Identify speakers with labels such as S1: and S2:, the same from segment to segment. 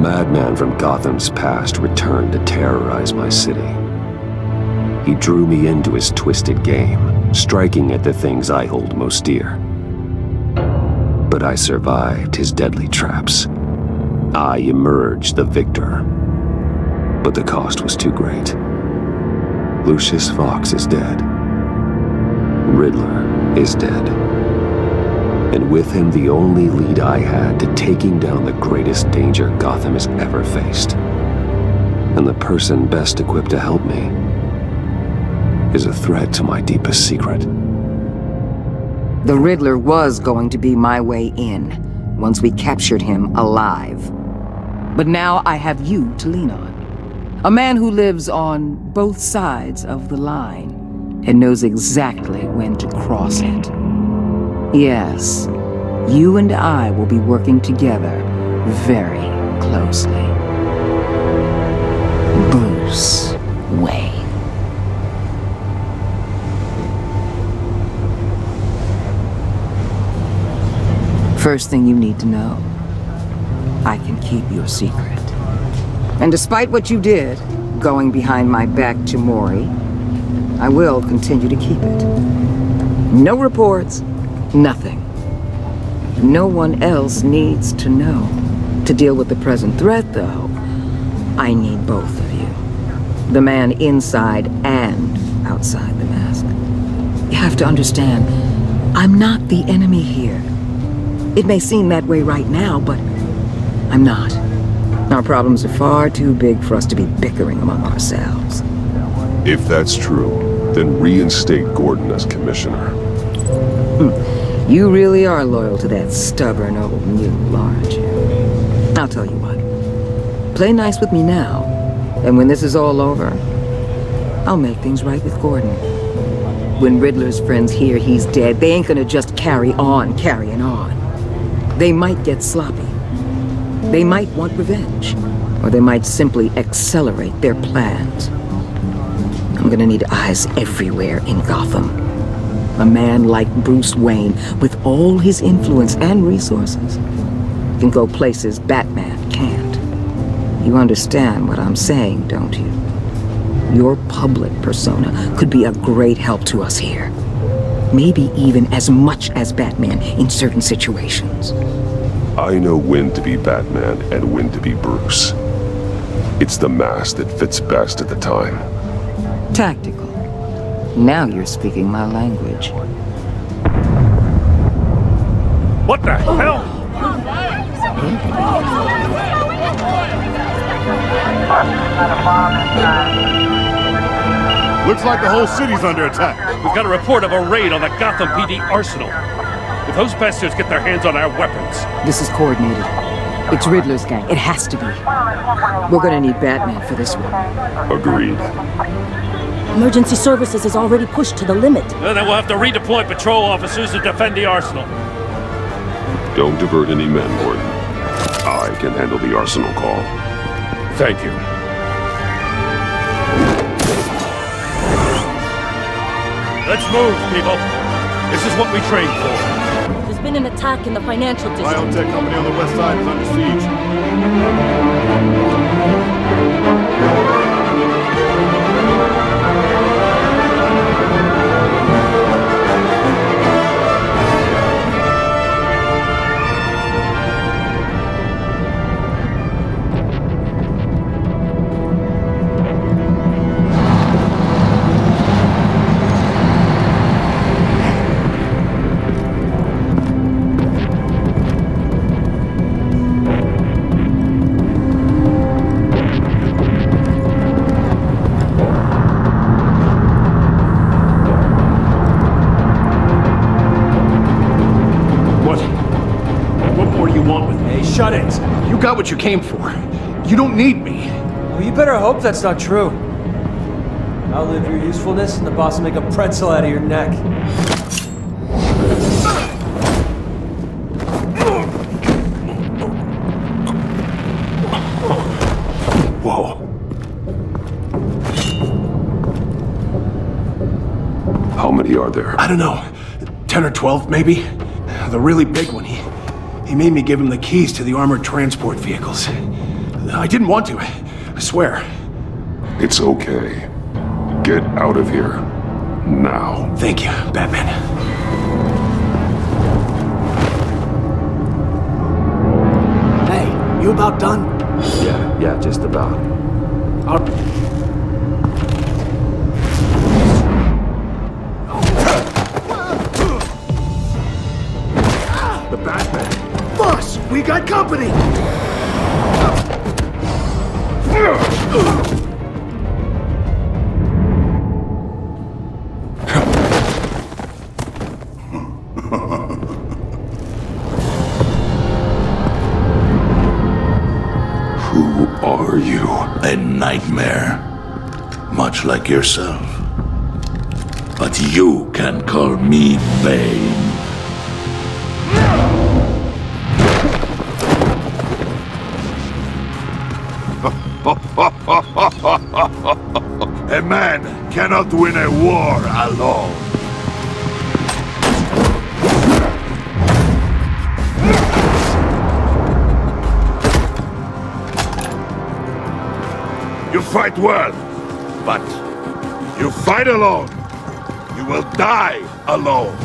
S1: madman from Gotham's past returned to terrorize my city. He drew me into his twisted game, striking at the things I hold most dear. But I survived his deadly traps. I emerged the victor. But the cost was too great. Lucius Fox is dead. Riddler is dead. And with him the only lead I had to taking down the greatest danger Gotham has ever faced. And the person best equipped to help me is a threat to my deepest secret.
S2: The Riddler was going to be my way in, once we captured him alive. But now I have you to lean on. A man who lives on both sides of the line and knows exactly when to cross it. Yes, you and I will be working together very closely. Bruce Wayne. First thing you need to know, I can keep your secret. And despite what you did, going behind my back to Maury, I will continue to keep it. No reports, nothing. No one else needs to know. To deal with the present threat, though, I need both of you. The man inside and outside the mask. You have to understand, I'm not the enemy here. It may seem that way right now, but I'm not. Our problems are far too big for us to be bickering among ourselves.
S3: If that's true, then reinstate Gordon as commissioner.
S2: You really are loyal to that stubborn old mule, aren't you? I'll tell you what. Play nice with me now, and when this is all over, I'll make things right with Gordon. When Riddler's friends hear he's dead, they ain't gonna just carry on carrying on. They might get sloppy. They might want revenge, or they might simply accelerate their plans. I'm gonna need eyes everywhere in Gotham. A man like Bruce Wayne, with all his influence and resources, can go places Batman can't. You understand what I'm saying, don't you? Your public persona could be a great help to us here. Maybe even as much as Batman in certain situations.
S3: I know when to be Batman and when to be Bruce. It's the mask that fits best at the time.
S2: Tactical. Now you're speaking my language.
S4: What the hell?
S5: Looks like the whole city's under attack.
S4: We've got a report of a raid on the Gotham PD arsenal. If those bastards get their hands on our weapons...
S2: This is coordinated. It's Riddler's gang. It has to be. We're gonna need Batman for this one.
S3: Agreed.
S6: Emergency services is already pushed to the limit.
S4: Then we'll have to redeploy patrol officers to defend the arsenal.
S3: Don't divert any men, Gordon. I can handle the arsenal call.
S4: Thank you. Let's move, people. This is what we trained for.
S6: There's been an attack in the financial district.
S5: Biotech company on the west side is under siege.
S7: Shut it! You got what you came for. You don't need me.
S8: Well, you better hope that's not true. Outlive your usefulness and the boss will make a pretzel out of your neck.
S7: Whoa.
S3: How many are there?
S7: I don't know. 10 or 12, maybe? The really big one, he made me give him the keys to the armored transport vehicles. I didn't want to. I swear.
S3: It's okay. Get out of here. Now.
S7: Thank you, Batman. Hey, you about done?
S1: Yeah, just about.
S3: The Batman.
S7: Boss, we got company!
S3: Who are you?
S9: A nightmare, much like yourself. But you can call me Bane. A man cannot win a war alone. You fight well, but you fight alone. You will die alone.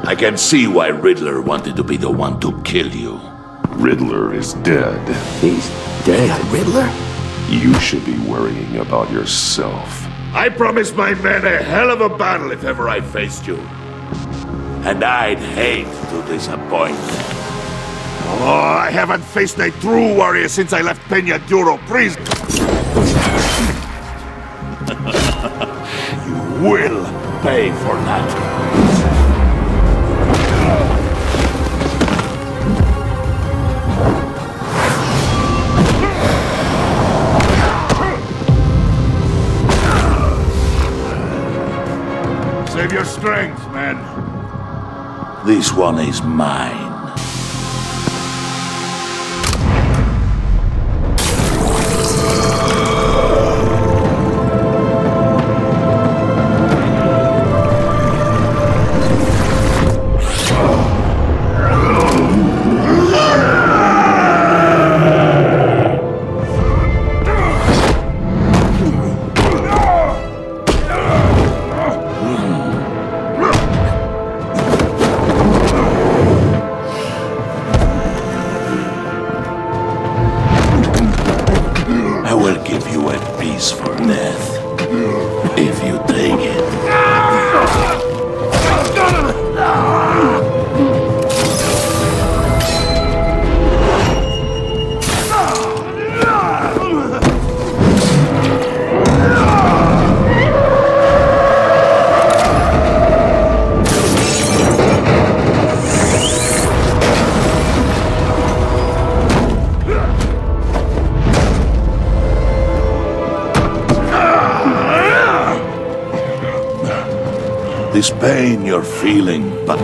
S9: I can see why Riddler wanted to be the one to kill you.
S3: Riddler is dead.
S1: He's dead.
S7: Riddler?
S3: You should be worrying about yourself.
S9: I promised my men a hell of a battle if ever I faced you. And I'd hate to disappoint. Oh, I haven't faced a true warrior since I left Peña Duro prison. You will pay for that. Save your strength, man. This one is mine. This pain you're feeling, but...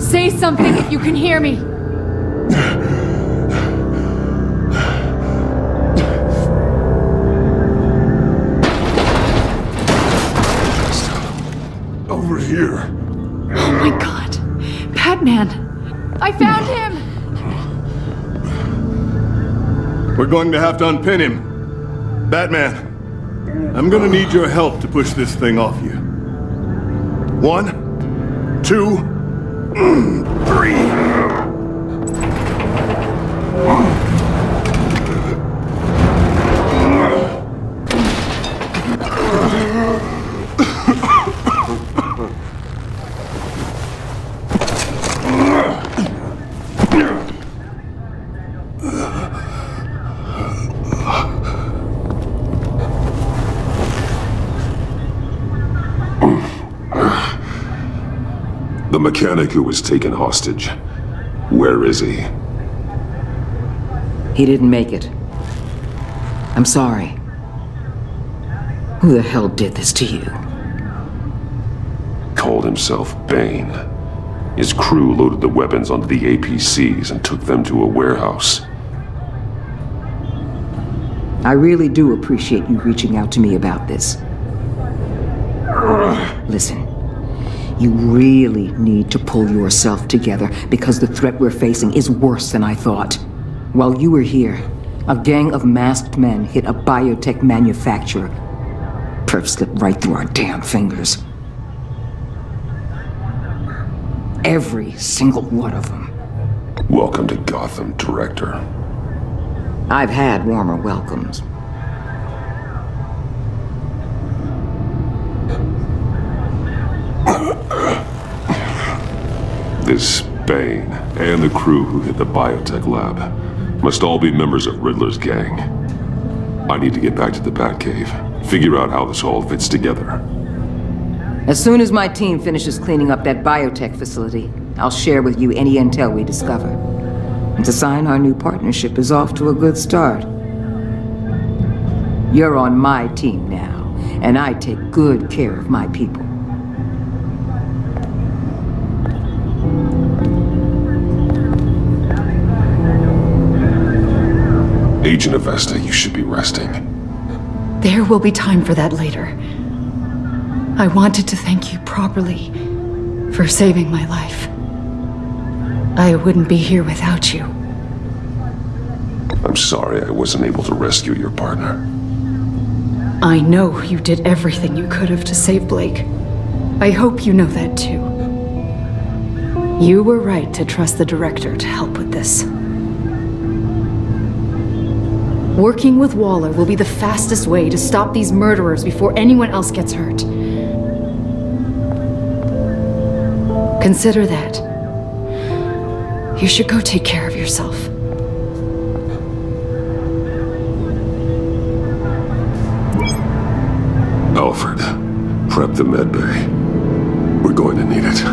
S10: Say something if you can hear me.
S3: Over here.
S10: Oh my God. Batman! I found him!
S5: We're going to have to unpin him. Batman, I'm gonna need your help to push this thing off you. 1, 2, 3.
S3: The mechanic who was taken hostage. Where is he?
S2: He didn't make it. I'm sorry. Who the hell did this to you?
S3: Called himself Bane. His crew loaded the weapons onto the APCs and took them to a warehouse.
S2: I really do appreciate you reaching out to me about this. Listen, you really need to pull yourself together because the threat we're facing is worse than I thought. While you were here, a gang of masked men hit a biotech manufacturer. Perf slipped right through our damn fingers. Every single one of them.
S3: Welcome to Gotham, Director.
S2: I've had warmer welcomes.
S3: This Bane and the crew who hit the biotech lab must all be members of Riddler's gang. I need to get back to the Batcave, figure out how this all fits together.
S2: As soon as my team finishes cleaning up that biotech facility, I'll share with you any intel we discover. It's a sign our new partnership is off to a good start. You're on my team now, and I take good care of my people.
S3: Agent Avesta, you should be resting.
S10: There will be time for that later. I wanted to thank you properly for saving my life. I wouldn't be here without you.
S3: I'm sorry I wasn't able to rescue your partner.
S10: I know you did everything you could have to save Blake. I hope you know that too. You were right to trust the director to help with this. Working with Waller will be the fastest way to stop these murderers before anyone else gets hurt. Consider that. You should go take care of yourself.
S3: Alfred, prep the med bay. We're going to need it.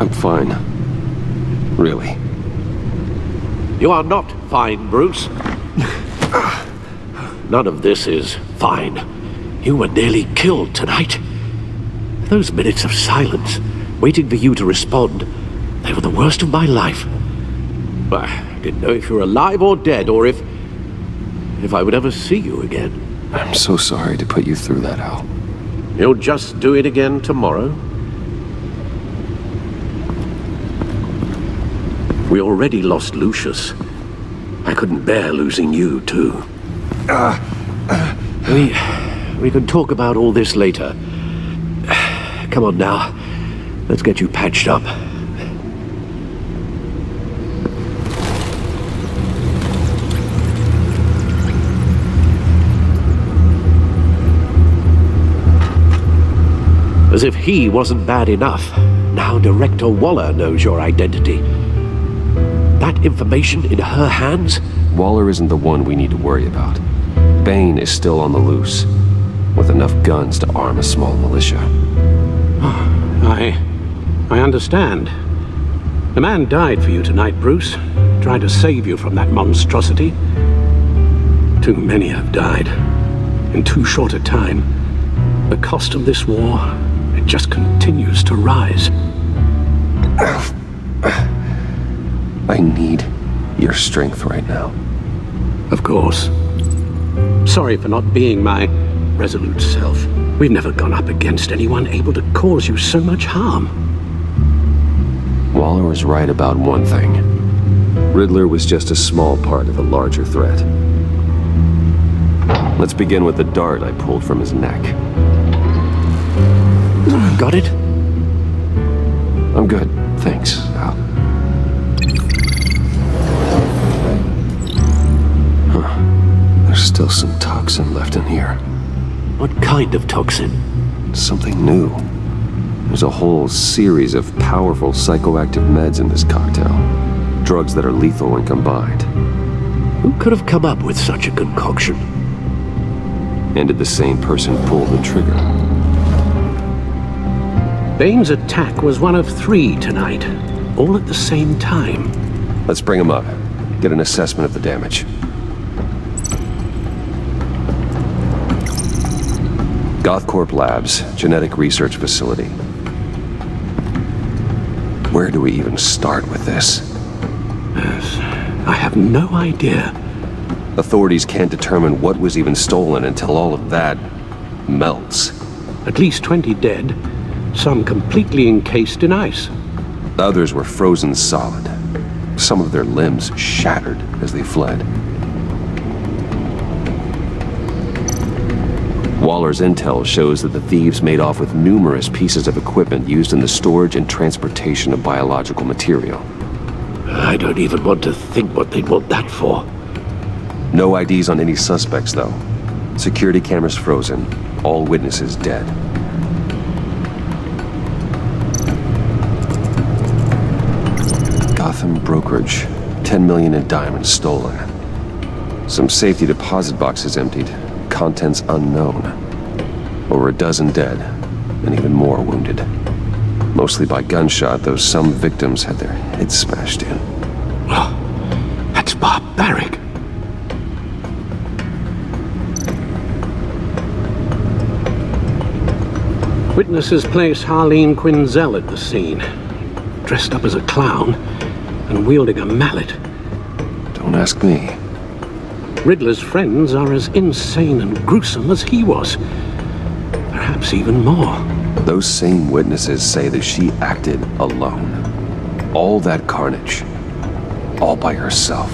S1: I'm fine. Really.
S11: You are not fine, Bruce. None of this is fine. You were nearly killed tonight. Those minutes of silence, waiting for you to respond, they were the worst of my life. I didn't know if you were alive or dead, or if I would ever see you again.
S1: I'm so sorry to put you through that, Al.
S11: You'll just do it again tomorrow? We already lost Lucius. I couldn't bear losing you, too. We can talk about all this later. Come on now. Let's get you patched up. As if he wasn't bad enough, now Director Waller knows your identity. That information in her hands?
S1: Waller isn't the one we need to worry about. Bane is still on the loose, with enough guns to arm a small militia.
S11: I understand. The man died for you tonight, Bruce. Tried to save you from that monstrosity. Too many have died. In too short a time. The cost of this war, it just continues to rise.
S1: I need your strength right now.
S11: Of course. Sorry for not being my resolute self. We've never gone up against anyone able to cause you so much harm.
S1: Waller was right about one thing. Riddler was just a small part of a larger threat. Let's begin with the dart I pulled from his neck.
S11: Got it?
S1: I'm good, thanks, Al. There's still some toxin left in here.
S11: What kind of toxin?
S1: Something new. There's a whole series of powerful psychoactive meds in this cocktail. Drugs that are lethal when combined.
S11: Who could have come up with such a concoction?
S1: And did the same person pull the trigger?
S11: Bane's attack was one of 3 tonight, all at the same time.
S1: Let's bring him up. Get an assessment of the damage. GothCorp Labs, genetic research facility. Where do we even start with this?
S11: I have no idea.
S1: Authorities can't determine what was even stolen until all of that melts.
S11: At least 20 dead, some completely encased in ice.
S1: Others were frozen solid. Some of their limbs shattered as they fled. Waller's intel shows that the thieves made off with numerous pieces of equipment used in the storage and transportation of biological material.
S11: I don't even want to think what they'd want that for.
S1: No IDs on any suspects, though. Security cameras frozen. All witnesses dead. Gotham brokerage. 10 million in diamonds stolen. Some safety deposit boxes emptied. Contents unknown. Over a dozen dead, and even more wounded. Mostly by gunshot, though some victims had their heads smashed in.
S11: That's barbaric. Witnesses place Gharleen Quinzel at the scene, dressed up as a clown and wielding a mallet.
S1: Don't ask me.
S11: Riddler's friends are as insane and gruesome as he was. Perhaps even more.
S1: Those same witnesses say that she acted alone. All that carnage. All by herself.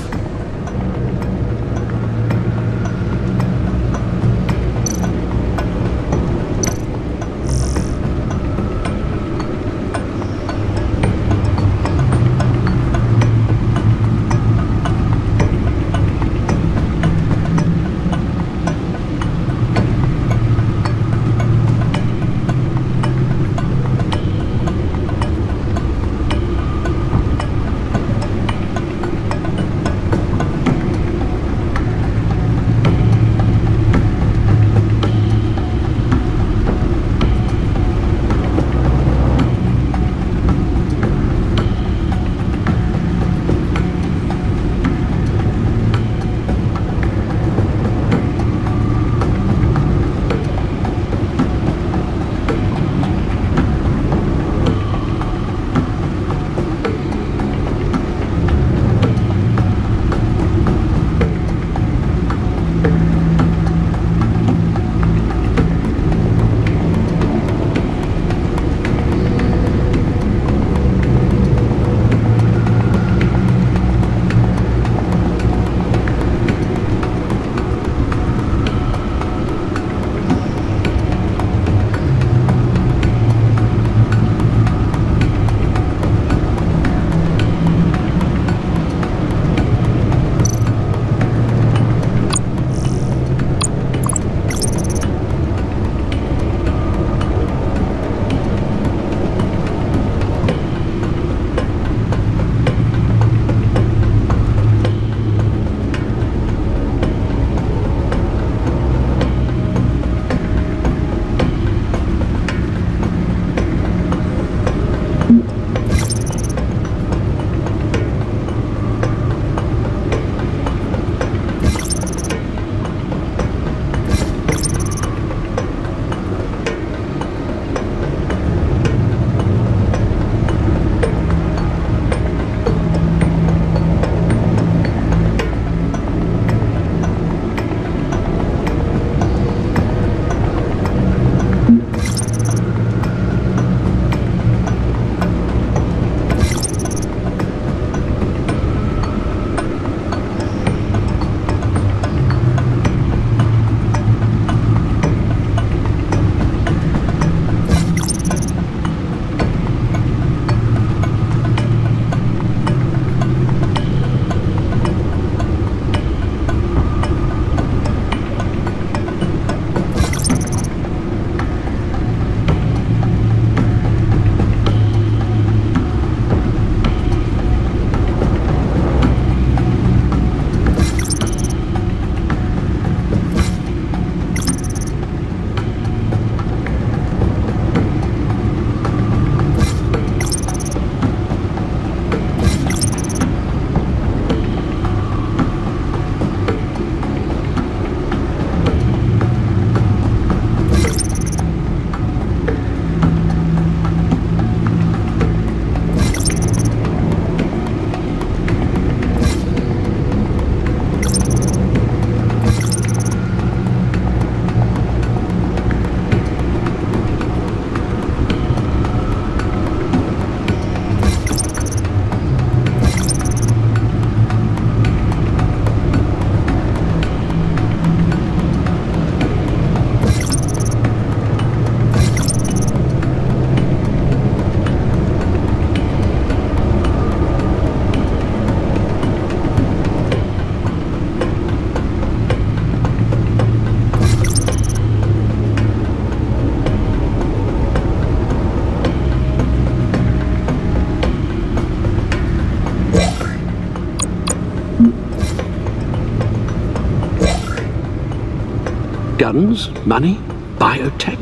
S11: Funds? Money? Biotech?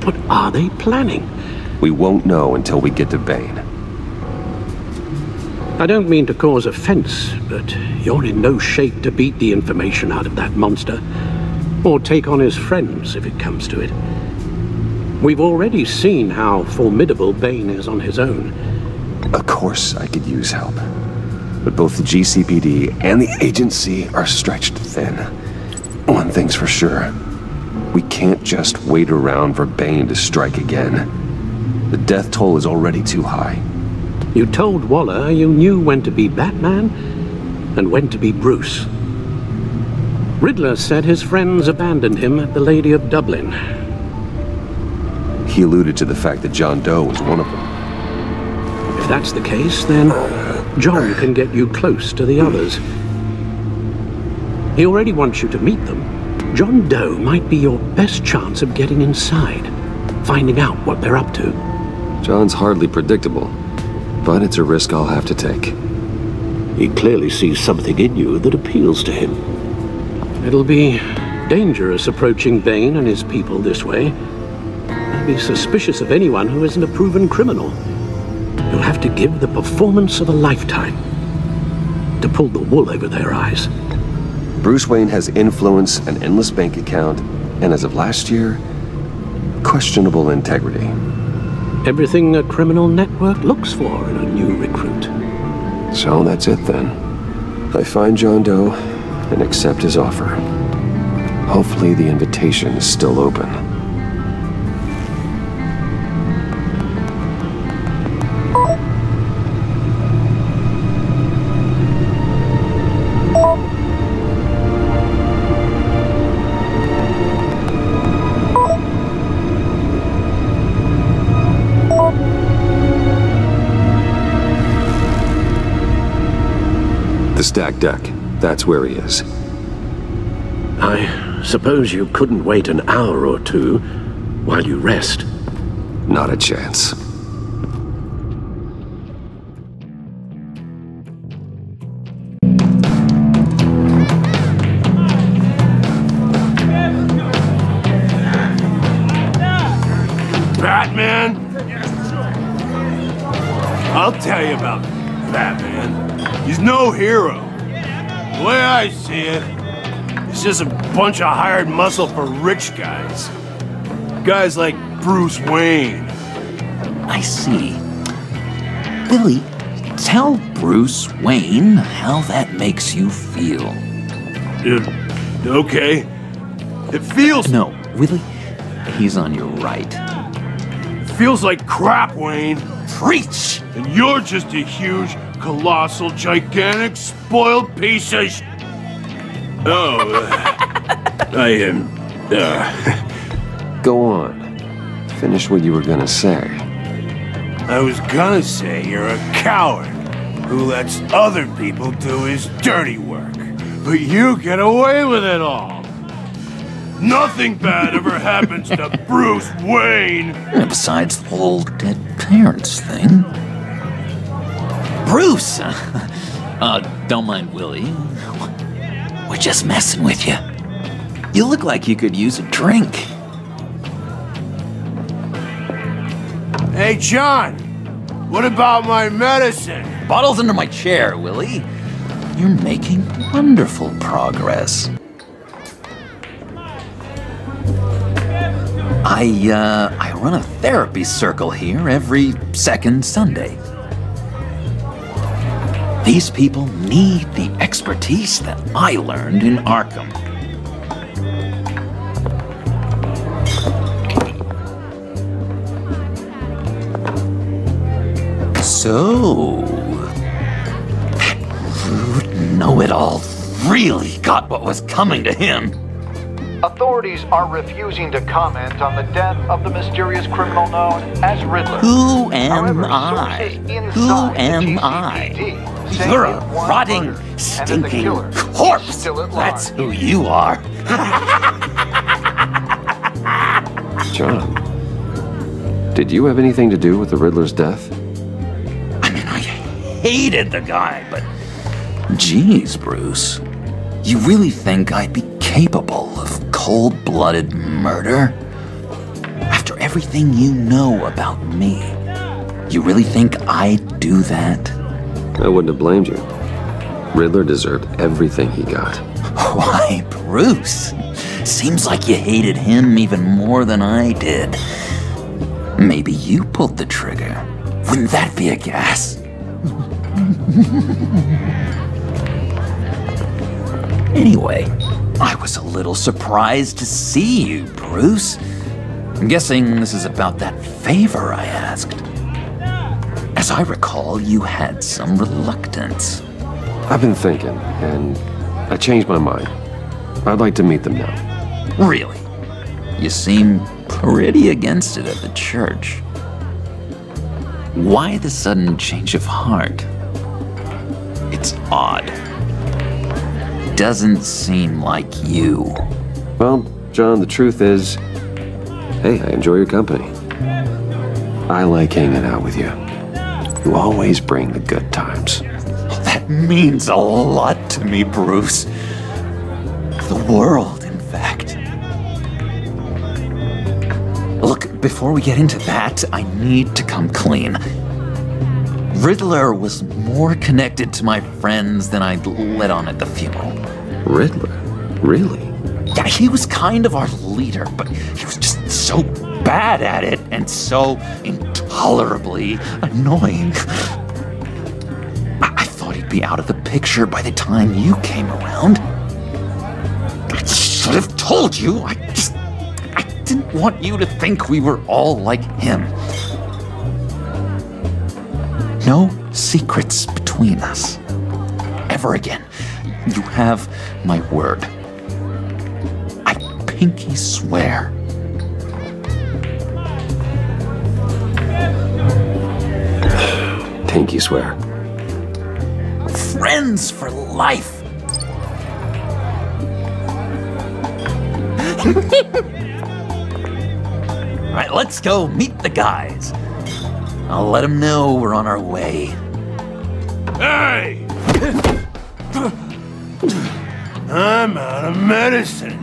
S11: What are they planning?
S1: We won't know until we get to Bane.
S11: I don't mean to cause offense, but you're in no shape to beat the information out of that monster, or take on his friends if it comes to it. We've already seen how formidable Bane is on his own.
S1: Of course I could use help, but both the GCPD and the agency are stretched thin. One thing's for sure. We can't just wait around for Bane to strike again. The death toll is already too high.
S11: You told Waller you knew when to be Batman and when to be Bruce. Riddler said his friends abandoned him at the Lady of Dublin.
S1: He alluded to the fact that John Doe was one of them.
S11: If that's the case, then John can get you close to the others. He already wants you to meet them. John Doe might be your best chance of getting inside, finding out what they're up to.
S1: John's hardly predictable, but it's a risk I'll have to take.
S11: He clearly sees something in you that appeals to him. It'll be dangerous approaching Bane and his people this way. I'd be suspicious of anyone who isn't a proven criminal. You'll have to give the performance of a lifetime to pull the wool over their eyes.
S1: Bruce Wayne has influence, an endless bank account, and as of last year, questionable integrity.
S11: Everything a criminal network looks for in a new recruit.
S1: So that's it then. I find John Doe and accept his offer. Hopefully the invitation is still open. The stacked deck. That's where he is.
S11: I suppose you couldn't wait an hour or two while you rest?
S1: Not a chance.
S9: Batman? I'll tell you about Batman. He's no hero. The way I see it, he's just a bunch of hired muscle for rich guys. Guys like Bruce Wayne.
S12: I see. Billy, tell Bruce Wayne how that makes you feel.
S9: Okay. It feels...
S12: No, Willie, he's on your right.
S9: It feels like crap, Wayne.
S12: Preach!
S9: And you're just a huge, colossal, gigantic, spoiled piece of I am...
S1: Go on. Finish what you were gonna say.
S9: I was gonna say you're a coward who lets other people do his dirty work. But you get away with it all. Nothing bad ever happens to Bruce Wayne.
S12: Besides the whole dead parents thing. Bruce! Don't mind Willie. We're just messing with you. You look like you could use a drink.
S9: Hey, John! What about my medicine?
S12: Bottle's under my chair, Willie. You're making wonderful progress. I run a therapy circle here every second Sunday. These people need the expertise that I learned in Arkham. So, that rude know-it-all really got what was coming to him.
S13: Authorities are refusing to comment on the death of the mysterious criminal known as Riddler.
S12: Who am I? Who am I? You're a rotting, stinking corpse. That's who you are.
S1: John, did you have anything to do with the Riddler's death?
S12: I mean, I hated the guy, but... Geez, Bruce. You really think I'd be capable of cold-blooded murder? After everything you know about me, you really think I'd do that?
S1: I wouldn't have blamed you. Riddler deserved everything he got.
S12: Why, Bruce? Seems like you hated him even more than I did. Maybe you pulled the trigger. Wouldn't that be a gas? Anyway, I was a little surprised to see you, Bruce. I'm guessing this is about that favor I asked. As I recall, you had some reluctance.
S1: I've been thinking, and I changed my mind. I'd like to meet them now.
S12: Really? You seem pretty against it at the church. Why the sudden change of heart? It's odd. Doesn't seem like you.
S1: Well, John, the truth is, hey, I enjoy your company. I like hanging out with you. You always bring the good times.
S12: That means a lot to me, Bruce. The world, in fact. Look, before we get into that, I need to come clean. Riddler was more connected to my friends than I'd let on at the funeral.
S1: Riddler? Really?
S12: Yeah, he was kind of our leader, but he was just so bad at it and so intolerably annoying. I thought he'd be out of the picture by the time you came around. I should have told you. I didn't want you to think we were all like him. No secrets between us. Ever again. You have my word. I pinky swear.
S1: Pinky swear.
S12: Friends for life. All right, let's go meet the guys. I'll let them know we're on our way.
S9: Hey! I'm out of medicine.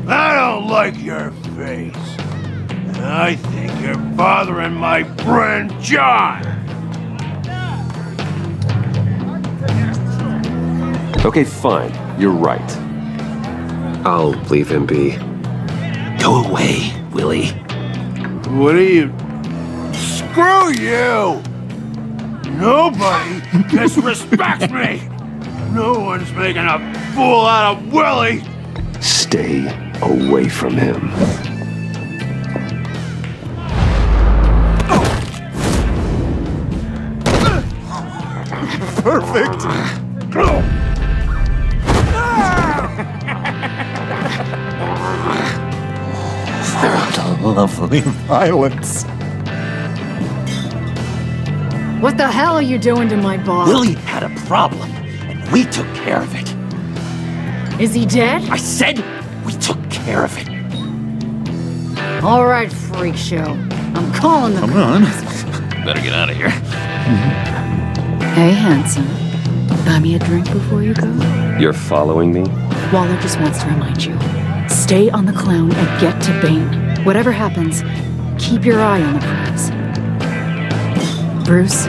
S9: I don't like your face. And I think you're bothering my friend John.
S1: Okay, fine. You're right. I'll leave him be.
S12: Go away, Willie.
S9: What are you... Screw you! Nobody disrespects me! No one's making a fool out of Willie!
S1: Stay away from him.
S9: Perfect!
S12: Lovely violence.
S10: What the hell are you doing to my boss?
S12: Willie had a problem, and we took care of it.
S10: Is he dead?
S12: I said we took care of it.
S10: All right, freak show. I'm calling the
S12: Come on. Better get out of here.
S10: Hey, handsome. Buy me a drink before you go?
S1: You're following me?
S10: Waller just wants to remind you. Stay on the clown and get to Bane. Whatever happens, keep your eye on the prize. Bruce,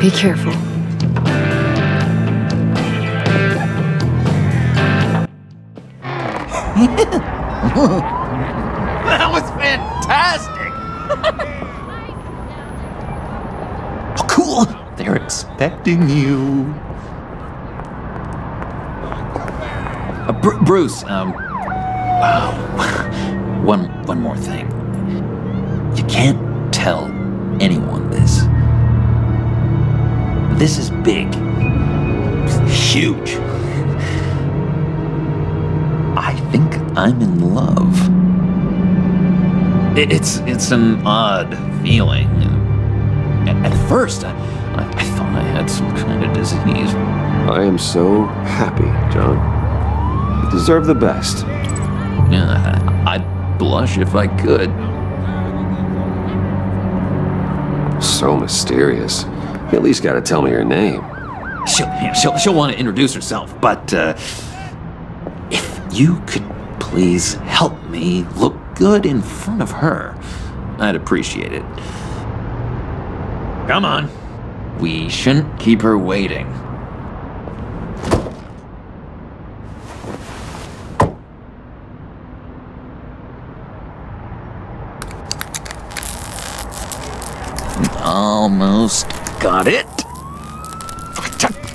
S10: be careful.
S12: That was fantastic! Oh, cool! They're expecting you. Bruce, wow. One more thing. You can't tell anyone this. This is big. Huge. I think I'm in love. It's an odd feeling. At first, I thought I had some kind of disease.
S1: I am so happy, John. You deserve the best.
S12: Yeah, I'd blush if I could.
S1: So mysterious. You at least gotta tell me your name.
S12: She'll want to introduce herself, but if you could please help me look good in front of her, I'd appreciate it. Come on. We shouldn't keep her waiting. Almost got it.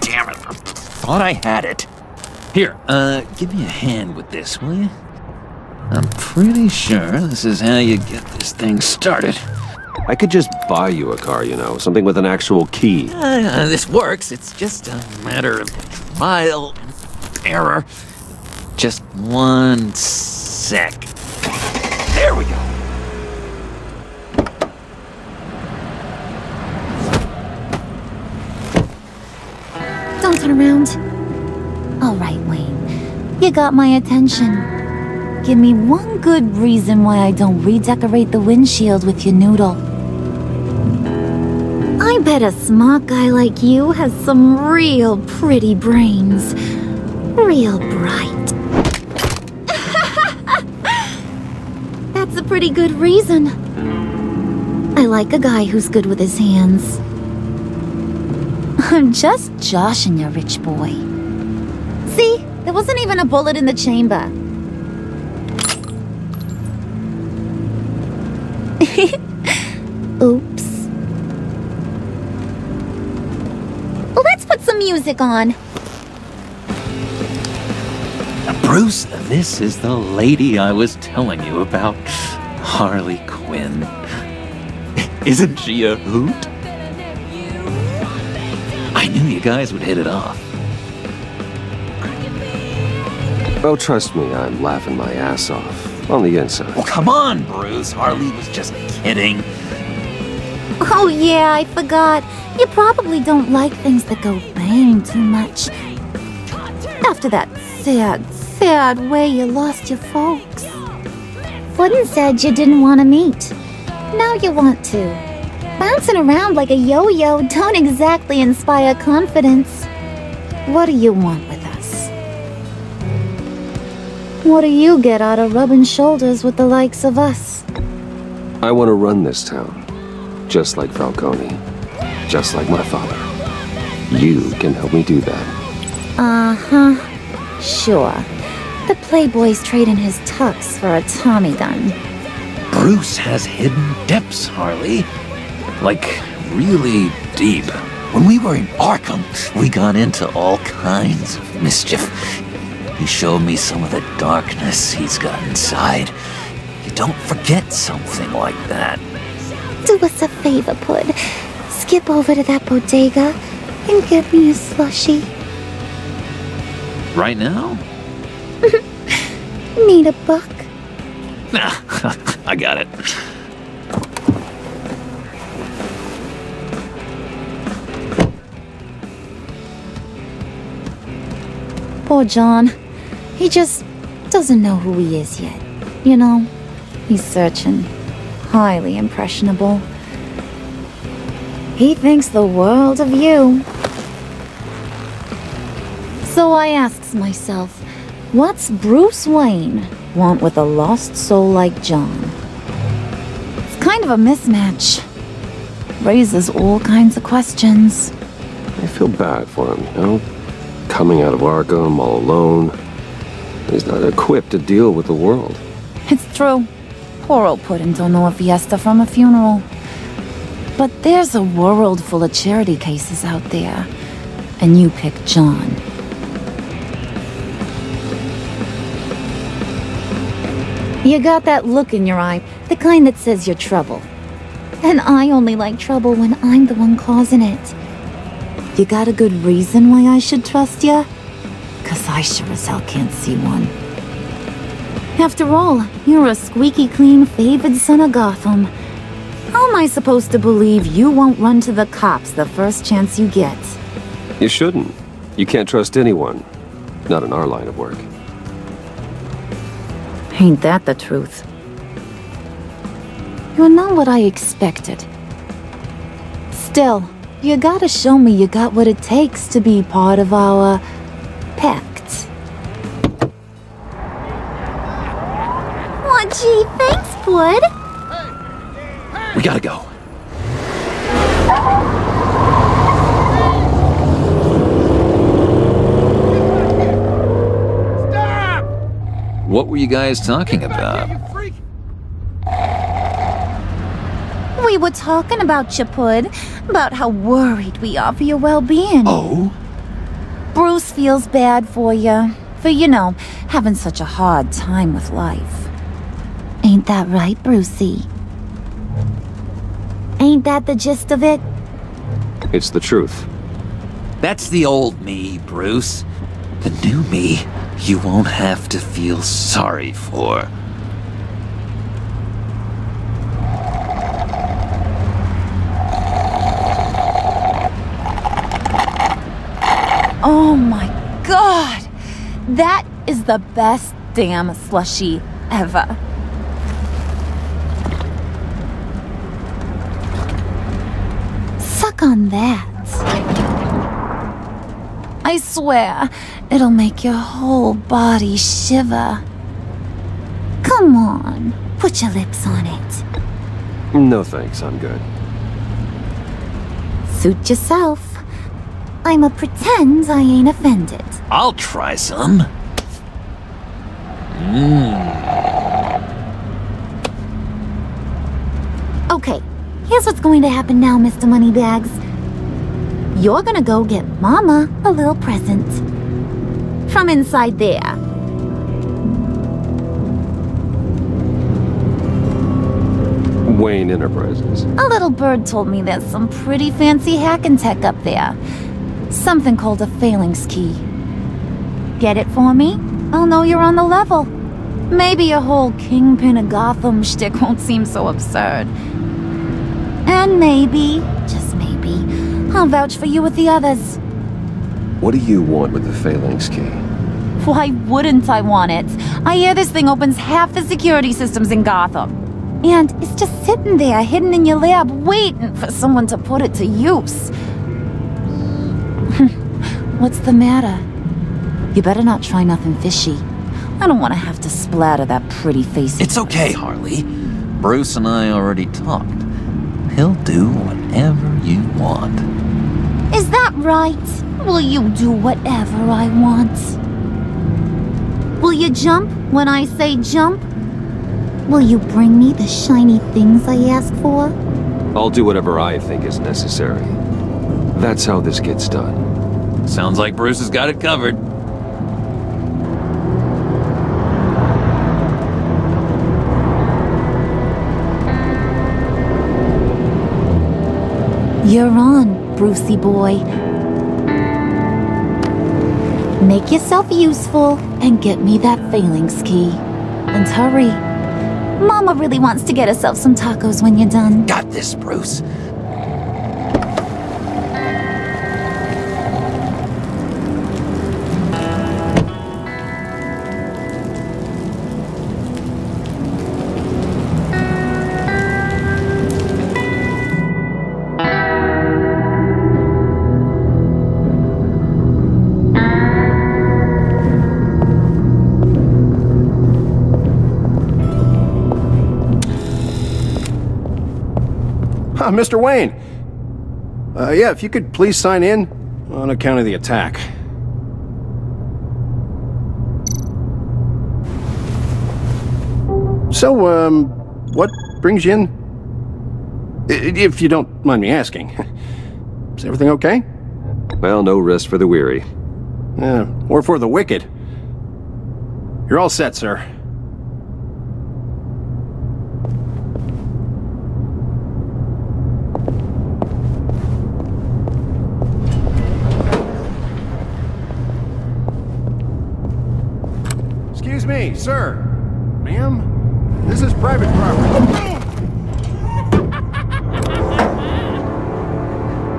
S12: Damn it. I thought I had it. Here, give me a hand with this, will you? I'm pretty sure this is how you get this thing started.
S1: I could just buy you a car, you know, something with an actual key.
S12: This works. It's just a matter of trial and error. Just one sec. There we go.
S14: Don't turn around. All right, Wayne. You got my attention. Give me one good reason why I don't redecorate the windshield with your noodle. I bet a smart guy like you has some real pretty brains. Real bright. That's a pretty good reason. I like a guy who's good with his hands. I'm just joshing you, rich boy. See? There wasn't even a bullet in the chamber. Oops. Let's put some music on.
S12: Bruce, this is the lady I was telling you about. Harley Quinn. Isn't she a hoot? I knew you guys would hit it off.
S1: Oh, trust me, I'm laughing my ass off. On the inside.
S12: Oh, come on, Bruce. Harley was just kidding.
S14: Oh yeah, I forgot. You probably don't like things that go bang too much. After that sad way you lost your folks. Wooden said you didn't want to meet. Now you want to. Bouncing around like a yo-yo don't exactly inspire confidence. What do you want with us? What do you get out of rubbing shoulders with the likes of us?
S1: I want to run this town. Just like Falcone. Just like my father. You can help me do that.
S14: Uh-huh. Sure. The Playboy's trading his tux for a Tommy gun.
S12: Bruce has hidden depths, Harley. Like, really deep. When we were in Arkham, we got into all kinds of mischief. He showed me some of the darkness he's got inside. You don't forget something like that.
S14: Do us a favor, Pud. Skip over to that bodega and get me a slushie.
S12: Right now?
S14: Need a buck?
S12: Nah, I got it.
S14: Poor John. He just doesn't know who he is yet. You know, he's searching. Highly impressionable. He thinks the world of you. So I asks myself, what's Bruce Wayne want with a lost soul like John? It's kind of a mismatch. Raises all kinds of questions.
S1: I feel bad for him, you know? Coming out of Arkham all alone. He's not equipped to deal with the world.
S14: It's true. Poor old Puddin' don't know a fiesta from a funeral. But there's a world full of charity cases out there. And you pick John. You got that look in your eye, the kind that says you're trouble. And I only like trouble when I'm the one causing it. You got a good reason why I should trust you? 'Cause I sure as hell can't see one. After all, you're a squeaky clean favored son of Gotham. How am I supposed to believe you won't run to the cops the first chance you get?
S1: You shouldn't. You can't trust anyone. Not in our line of work.
S14: Ain't that the truth? You're not what I expected. Still, you gotta show me you got what it takes to be part of our Pact. Gee, thanks, Wood.
S12: We gotta go.
S9: Stop!
S12: What were you guys talking about?
S14: We were talking about you, Pud. About how worried we are for your well-being.
S12: Oh?
S14: Bruce feels bad for you. For, you know, having such a hard time with life. Ain't that right, Brucey? Ain't that the gist of it?
S1: It's the truth.
S12: That's the old me, Bruce. The new me, you won't have to feel sorry for.
S14: Oh my god! That is the best damn slushie ever. Suck on that. I swear, it'll make your whole body shiver. Come on, put your lips on it.
S1: No thanks, I'm good.
S14: Suit yourself. I'ma pretend I ain't offended.
S12: I'll try some.
S14: Okay, here's what's going to happen now, Mr. Moneybags. You're gonna go get Mama a little present. From inside there.
S1: Wayne Enterprises.
S14: A little bird told me there's some pretty fancy hacking tech up there. Something called a phalanx key. Get it for me? I'll know you're on the level. Maybe your whole Kingpin of Gotham shtick won't seem so absurd. And maybe, just maybe, I'll vouch for you with the others.
S1: What do you want with the phalanx key?
S14: Why wouldn't I want it? I hear this thing opens half the security systems in Gotham. And it's just sitting there, hidden in your lab, waiting for someone to put it to use. What's the matter? You better not try nothing fishy. I don't want to have to splatter that pretty face.
S12: It's okay, Harley. Bruce and I already talked. He'll do whatever you want.
S14: Is that right? Will you do whatever I want? Will you jump when I say jump? Will you bring me the shiny things I ask for?
S1: I'll do whatever I think is necessary. That's how this gets done.
S12: Sounds like Bruce has got it covered.
S14: You're on, Brucey boy. Make yourself useful and get me that phalanx key. And hurry. Mama really wants to get herself some tacos when you're done.
S12: Got this, Bruce.
S15: Mr. Wayne. Yeah, if you could please sign in on account of the attack. So, what brings you in? If you don't mind me asking. Is everything okay?
S1: Well, no rest for the weary.
S15: Or for the wicked. You're all set, sir. Excuse me, sir. Ma'am, this is private property.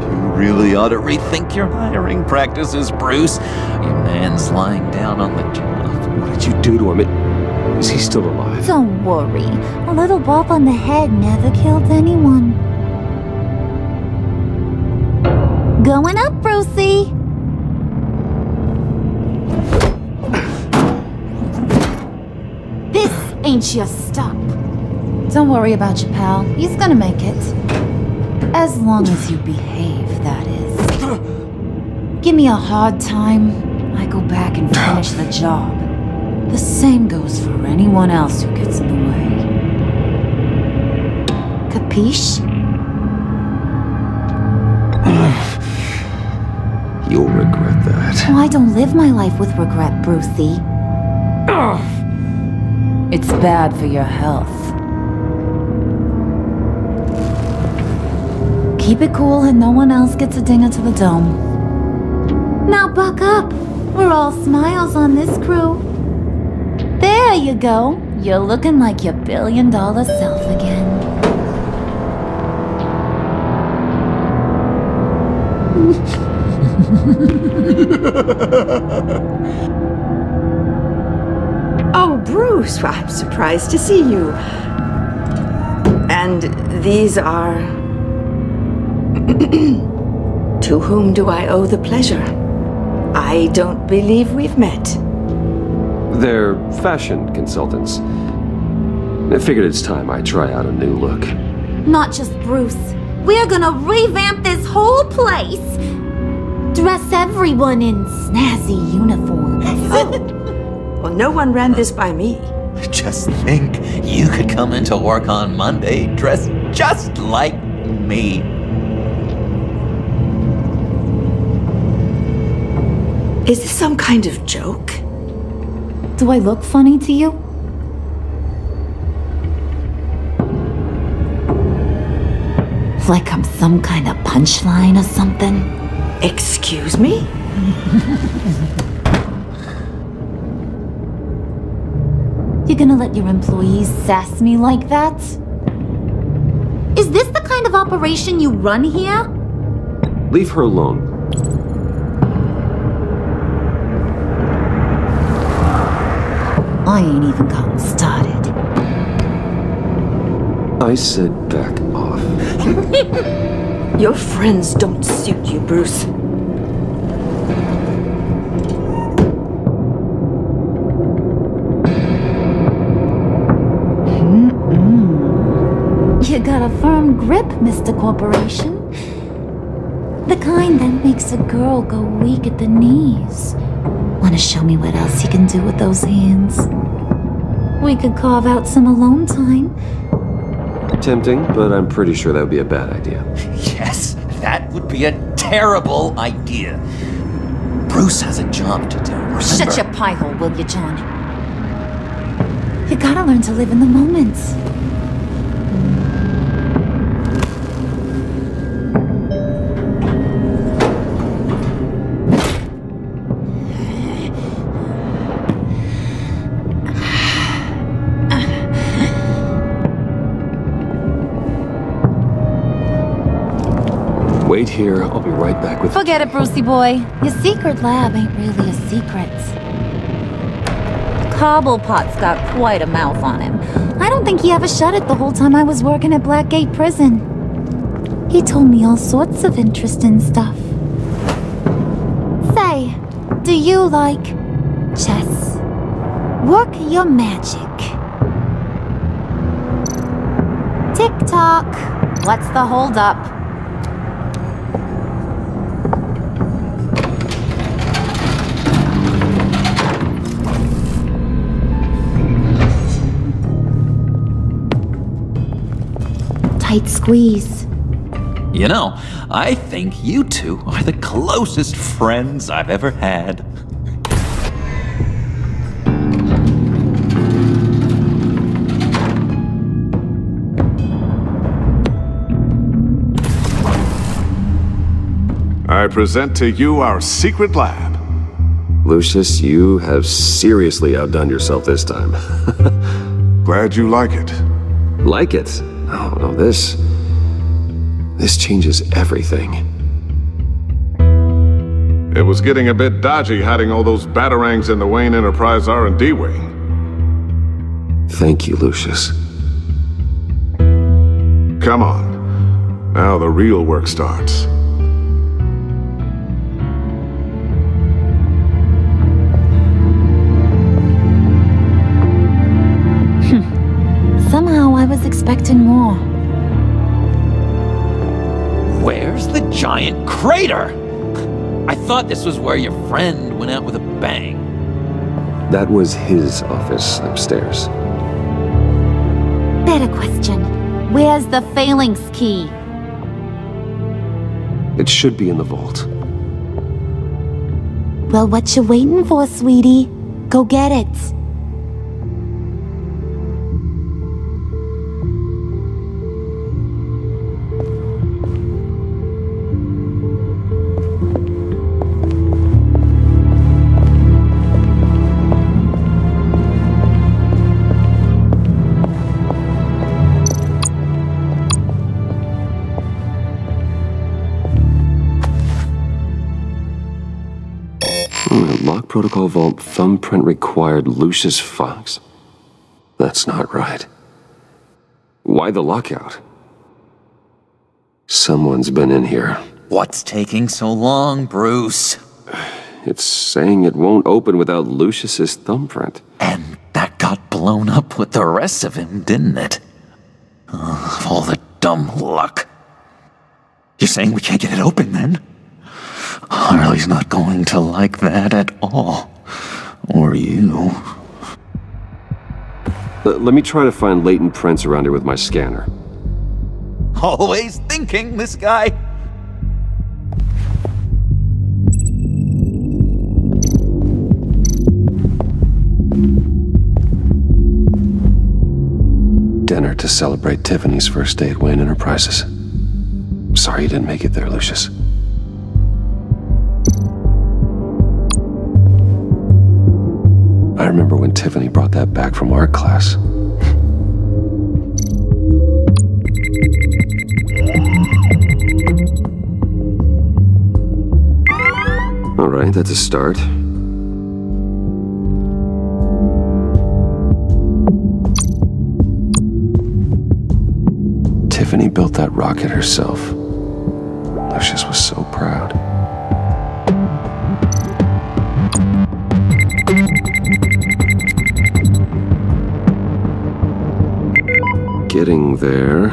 S12: You really ought to rethink your hiring practices, Bruce. Your man's lying down on the job.
S1: What did you do to him? Is he still alive?
S14: Don't worry. A little bump on the head never killed anyone. Going up, Brucey. This ain't you? Stop. Don't worry about your pal. He's gonna make it. As long as you behave, that is. Give me a hard time, I go back and finish the job. The same goes for anyone else who gets in the way. Capiche?
S1: You'll regret that.
S14: Oh, I don't live my life with regret, Brucey. It's bad for your health. Keep it cool and no one else gets a dinger to the dome. Now buck up. We're all smiles on this crew. There you go. You're looking like your billion-dollar self again.
S2: Oh, Bruce, well, I'm surprised to see you. And these are... To whom do I owe the pleasure? I don't believe we've met.
S1: They're fashion consultants. I figured it's time I try out a new look.
S14: Not just Bruce. We're gonna revamp this whole place. Dress everyone in snazzy uniforms.
S2: Oh. Well, no one ran this by me.
S12: Just think, you could come into work on Monday dressed just like me.
S2: Is this some kind of joke?
S14: Do I look funny to you? Like I'm some kind of punchline or something?
S2: Excuse me?
S14: You're gonna let your employees sass me like that? Is this the kind of operation you run here?
S1: Leave her alone.
S14: I ain't even gotten started.
S1: I said back off.
S2: Your friends don't suit you, Bruce.
S14: You got a firm grip, Mr. Corporation. The kind that makes a girl go weak at the knees. Wanna show me what else you can do with those hands? We could carve out some alone time.
S1: Tempting, but I'm pretty sure that would be a bad idea.
S12: Yes, that would be a terrible idea. Bruce has a job to do, remember?
S14: Shut your pie hole, will you, John? You gotta learn to live in the moment.
S1: Wait here, I'll be right back with...
S14: Forget it, Brucey boy. Your secret lab ain't really a secret. Cobblepot's got quite a mouth on him. I don't think he ever shut it the whole time I was working at Blackgate Prison. He told me all sorts of interesting stuff. Say, do you like chess? Work your magic. Tick-tock. What's the holdup? Tight squeeze.
S12: You know, I think you two are the closest friends I've ever had.
S3: I present to you our secret lab.
S1: Lucius, you have seriously outdone yourself this time.
S3: Glad you like it.
S1: Like it? Oh, no, this changes everything.
S3: It was getting a bit dodgy hiding all those batarangs in the Wayne Enterprise R&D wing.
S1: Thank you, Lucius.
S3: Come on. Now the real work starts.
S14: was expecting more.
S12: Where's the giant crater? I thought this was where your friend went out with a bang.
S1: That was his office upstairs.
S14: Better question. Where's the phalanx key?
S1: It should be in the vault.
S14: Well, what you waiting for, sweetie? Go get it.
S1: Lock protocol vault thumbprint required Lucius Fox? That's not right. Why the lockout? Someone's been in here.
S12: What's taking so long, Bruce?
S1: It's saying it won't open without Lucius's thumbprint.
S12: And that got blown up with the rest of him, didn't it? All the dumb luck. You're saying we can't get it open, then? Harley's not going to like that at all. Or you.
S1: Let me try to find latent prints around here with my scanner.
S12: Always thinking, this guy.
S1: Dinner to celebrate Tiffany's first day at Wayne Enterprises. Sorry you didn't make it there, Lucius. I remember when Tiffany brought that back from art class. All right, that's a start. Tiffany built that rocket herself. Lucius was so proud. Getting there.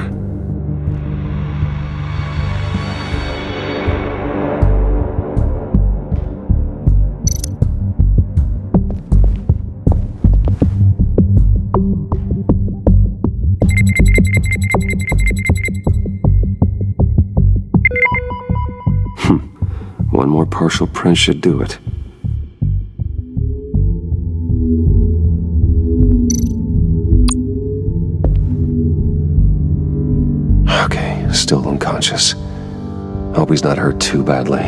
S1: One more partial print should do it. Okay, still unconscious. Hope he's not hurt too badly.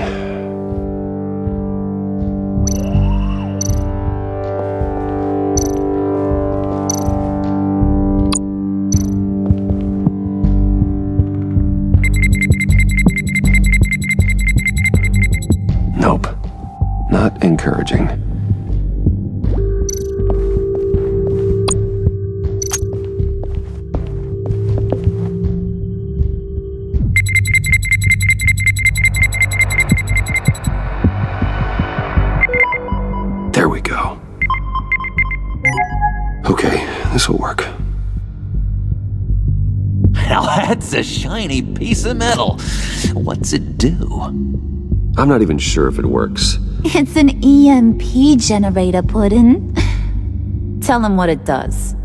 S1: Nope. Not encouraging. There we go. Okay, this'll work.
S12: Now that's a shiny piece of metal. What's it do?
S1: I'm not even sure if it works.
S14: It's an EMP generator, Puddin'. Tell him what it does.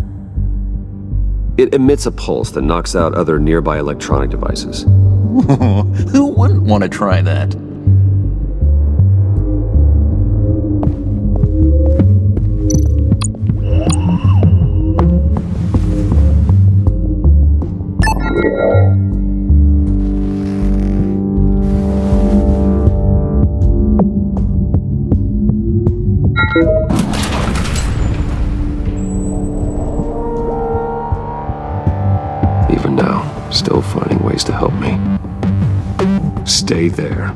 S1: It emits a pulse that knocks out other nearby electronic devices.
S12: Who wouldn't want to try that?
S1: Even now, still finding ways to help me. Stay there.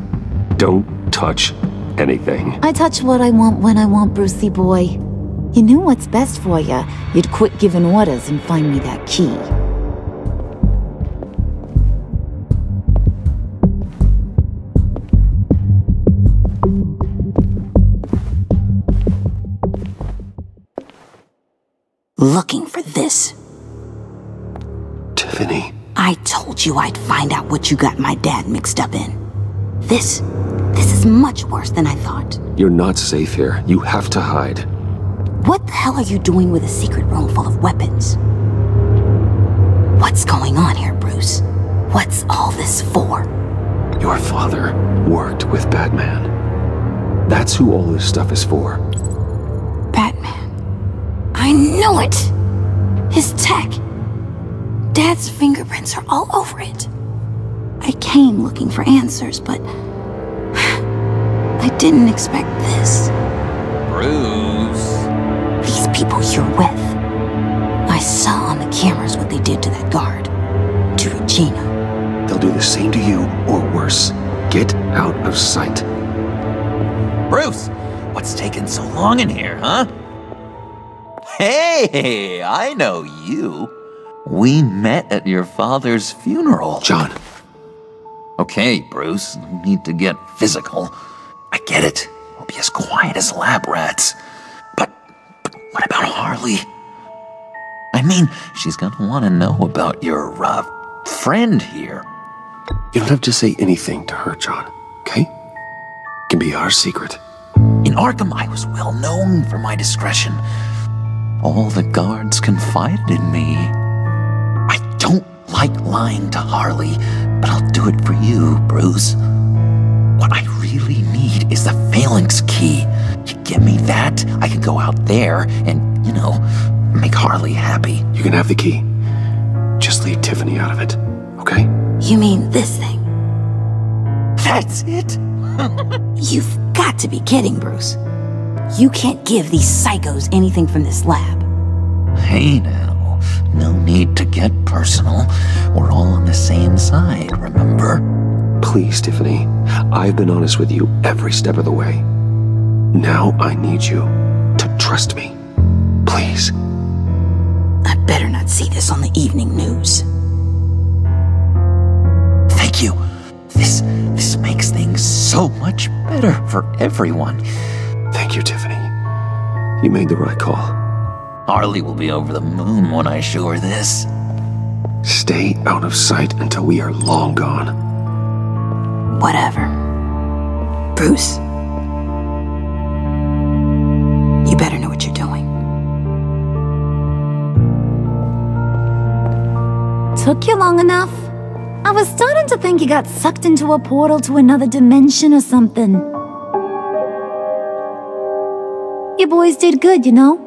S1: Don't touch anything.
S14: I touch what I want when I want, Brucey boy. You knew what's best for you. You'd quit giving orders and find me that key.
S6: Looking for this.
S1: Tiffany.
S16: I told you I'd find out what you got my dad mixed up in. This is much worse than I thought.
S1: You're not safe here. You have to hide.
S16: What the hell are you doing with a secret room full of weapons? What's going on here, Bruce? What's all this for?
S1: Your father worked with Batman. That's who all this stuff is for.
S16: Batman. I knew it! His tech. Dad's fingerprints are all over it. I came looking for answers, but I didn't expect this.
S12: Bruce.
S16: These people you're with. I saw on the cameras what they did to that guard. To Regina.
S1: They'll do the same to you, or worse. Get out of sight.
S12: Bruce, what's taking so long in here, huh? Hey, I know you. We met at your father's funeral.
S1: John.
S12: Okay, Bruce, no need to get physical. I get it. We'll be as quiet as lab rats. But what about Harley? I mean, she's gonna want to know about your, friend here.
S1: You don't have to say anything to her, John, okay? It can be our secret.
S12: In Arkham, I was well known for my discretion. All the guards confided in me. I don't like lying to Harley, but I'll do it for you, Bruce. What I really need is the phalanx key. You give me that, I can go out there and, make Harley happy.
S1: You can have the key. Just leave Tiffany out of it, okay?
S16: You mean this thing?
S12: That's it?
S16: You've got to be kidding, Bruce. You can't give these psychos anything from this lab.
S12: Hey now, no need to get personal. We're all on the same side, remember?
S1: Please, Tiffany. I've been honest with you every step of the way. Now I need you to trust me. Please.
S16: I better not see this on the evening news.
S12: Thank you. This makes things so much better for everyone.
S1: Thank you, Tiffany. You made the right call.
S12: Harley will be over the moon when I show her this.
S1: Stay out of sight until we are long gone.
S16: Whatever. Bruce. You better know what you're doing.
S14: Took you long enough? I was starting to think you got sucked into a portal to another dimension or something. You boys did good, you know?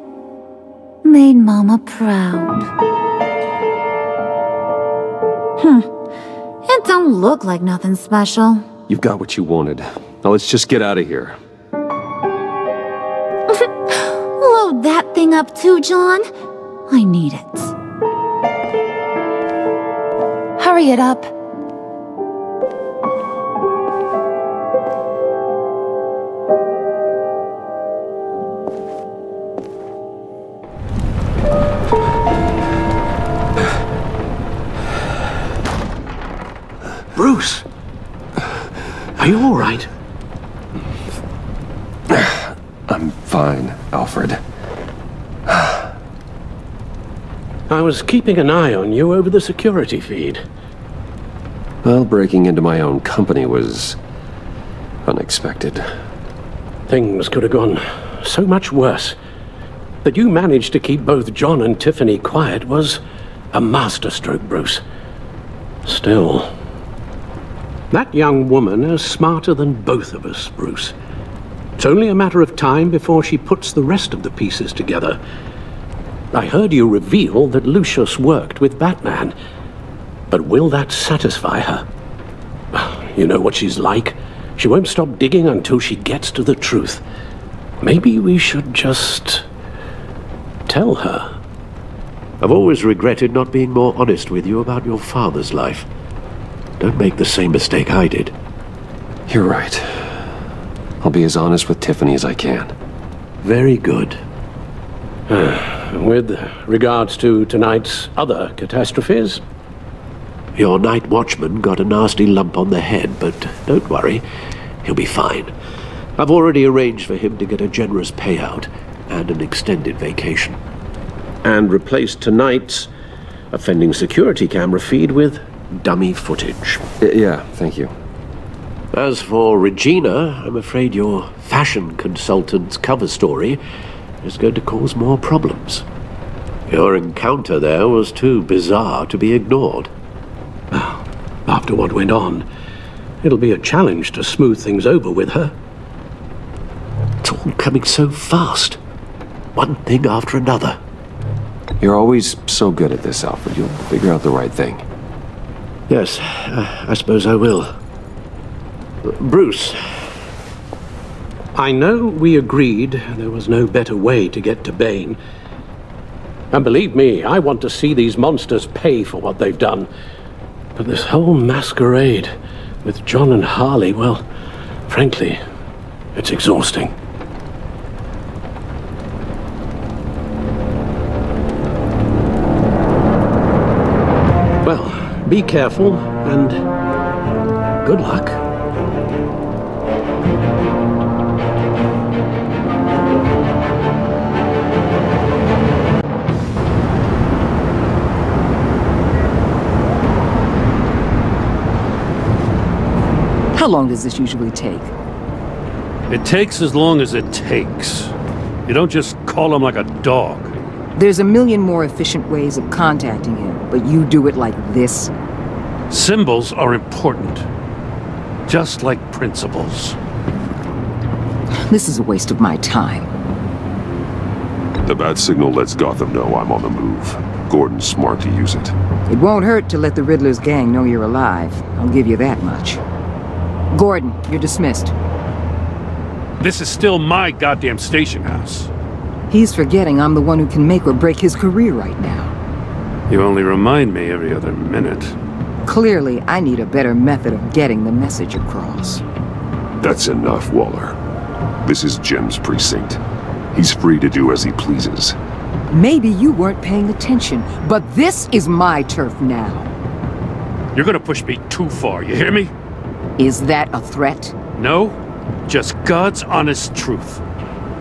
S14: Made Mama proud. It don't look like nothing special.
S1: You've got what you wanted. Now let's just get out of here.
S14: Load that thing up too, John. I need it. Hurry it up.
S11: Bruce! Are you all right?
S1: I'm fine, Alfred.
S11: I was keeping an eye on you over the security feed.
S1: Well, breaking into my own company was unexpected.
S11: Things could have gone so much worse. That you managed to keep both John and Tiffany quiet was a masterstroke, Bruce. Still, that young woman is smarter than both of us, Bruce. It's only a matter of time before she puts the rest of the pieces together. I heard you reveal that Lucius worked with Batman. But will that satisfy her? You know what she's like. She won't stop digging until she gets to the truth. Maybe we should just tell her.
S17: I've always regretted not being more honest with you about your father's life. Don't make the same mistake I did.
S1: You're right. I'll be as honest with Tiffany as I can.
S11: Very good. With regards to tonight's other catastrophes?
S17: Your night watchman got a nasty lump on the head, but don't worry. He'll be fine. I've already arranged for him to get a generous payout and an extended vacation.
S11: And replaced tonight's
S17: offending security camera feed with dummy footage.
S1: Yeah, thank you.
S17: As for Regina, I'm afraid your fashion consultant's cover story is going to cause more problems. Your encounter there was too bizarre to be ignored.
S11: Well, after what went on, it'll be a challenge to smooth things over with her.
S17: It's all coming so fast. One thing after another.
S1: You're always so good at this, Alfred. You'll figure out the right thing.
S17: Yes, I suppose I will. Bruce.
S11: I know we agreed there was no better way to get to Bane. And believe me, I want to see these monsters pay for what they've done. But this whole masquerade with John and Harley, well, frankly, it's exhausting. Well, be careful and good luck.
S2: How long does this usually take?
S4: It takes as long as it takes. You don't just call him like a dog.
S2: There's a million more efficient ways of contacting him, but you do it like this?
S4: Symbols are important. Just like principles.
S2: This is a waste of my time.
S3: The bat signal lets Gotham know I'm on the move. Gordon's smart to use it.
S2: It won't hurt to let the Riddler's gang know you're alive. I'll give you that much. Gordon, you're dismissed.
S4: This is still my goddamn station house.
S2: He's forgetting I'm the one who can make or break his career right now.
S4: You only remind me every other minute.
S2: Clearly, I need a better method of getting the message across.
S3: That's enough, Waller. This is Jim's precinct. He's free to do as he pleases.
S2: Maybe you weren't paying attention, but this is my turf now.
S4: You're gonna push me too far, you hear me?
S2: Is that a threat?
S4: No, just God's honest truth.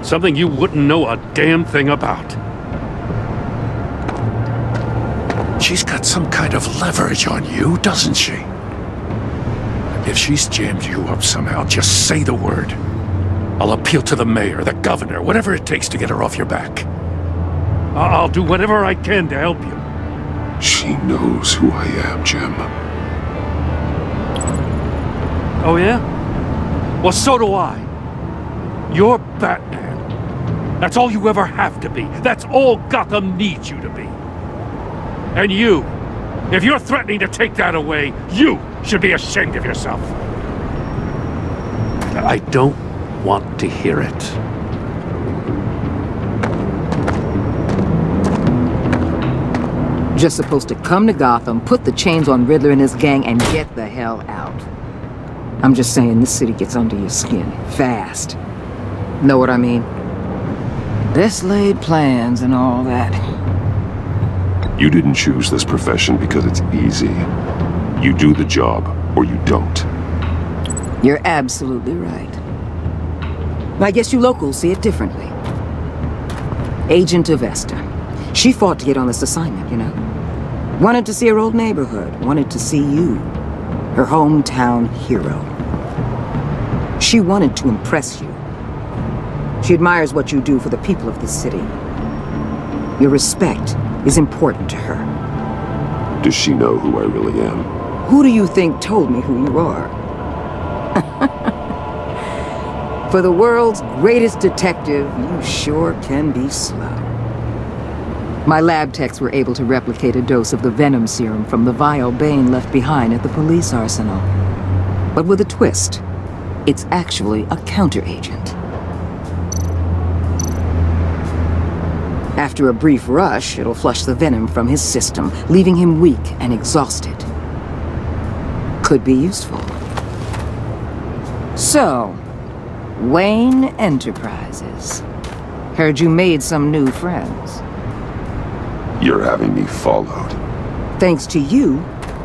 S4: Something you wouldn't know a damn thing about.
S9: She's got some kind of leverage on you, doesn't she? If she's jammed you up somehow, just say the word. I'll appeal to the mayor, the governor, whatever it takes to get her off your back.
S4: I'll do whatever I can to help you.
S3: She knows who I am, Jim.
S4: Oh yeah? Well, so do I. You're Batman. That's all you ever have to be. That's all Gotham needs you to be. And you, if you're threatening to take that away, you should be ashamed of yourself. I don't want to hear it.
S2: Just supposed to come to Gotham, put the chains on Riddler and his gang, and get the hell out. I'm just saying this city gets under your skin fast. Know what I mean? Best laid plans and all that.
S3: You didn't choose this profession because it's easy. You do the job, or you don't.
S2: You're absolutely right. I guess you locals see it differently. Agent Avesta. She fought to get on this assignment, you know. Wanted to see her old neighborhood. Wanted to see you. Her hometown hero. She wanted to impress you. She admires what you do for the people of the city. Your respect is important to her.
S3: Does she know who I really am?
S2: Who do you think told me who you are? For the world's greatest detective, you sure can be slow. My lab techs were able to replicate a dose of the venom serum from the vial Bane left behind at the police arsenal. But with a twist, it's actually a counteragent. After a brief rush, it'll flush the venom from his system, leaving him weak and exhausted. Could be useful. So, Wayne Enterprises. Heard you made some new friends.
S3: You're having me followed.
S2: Thanks to you,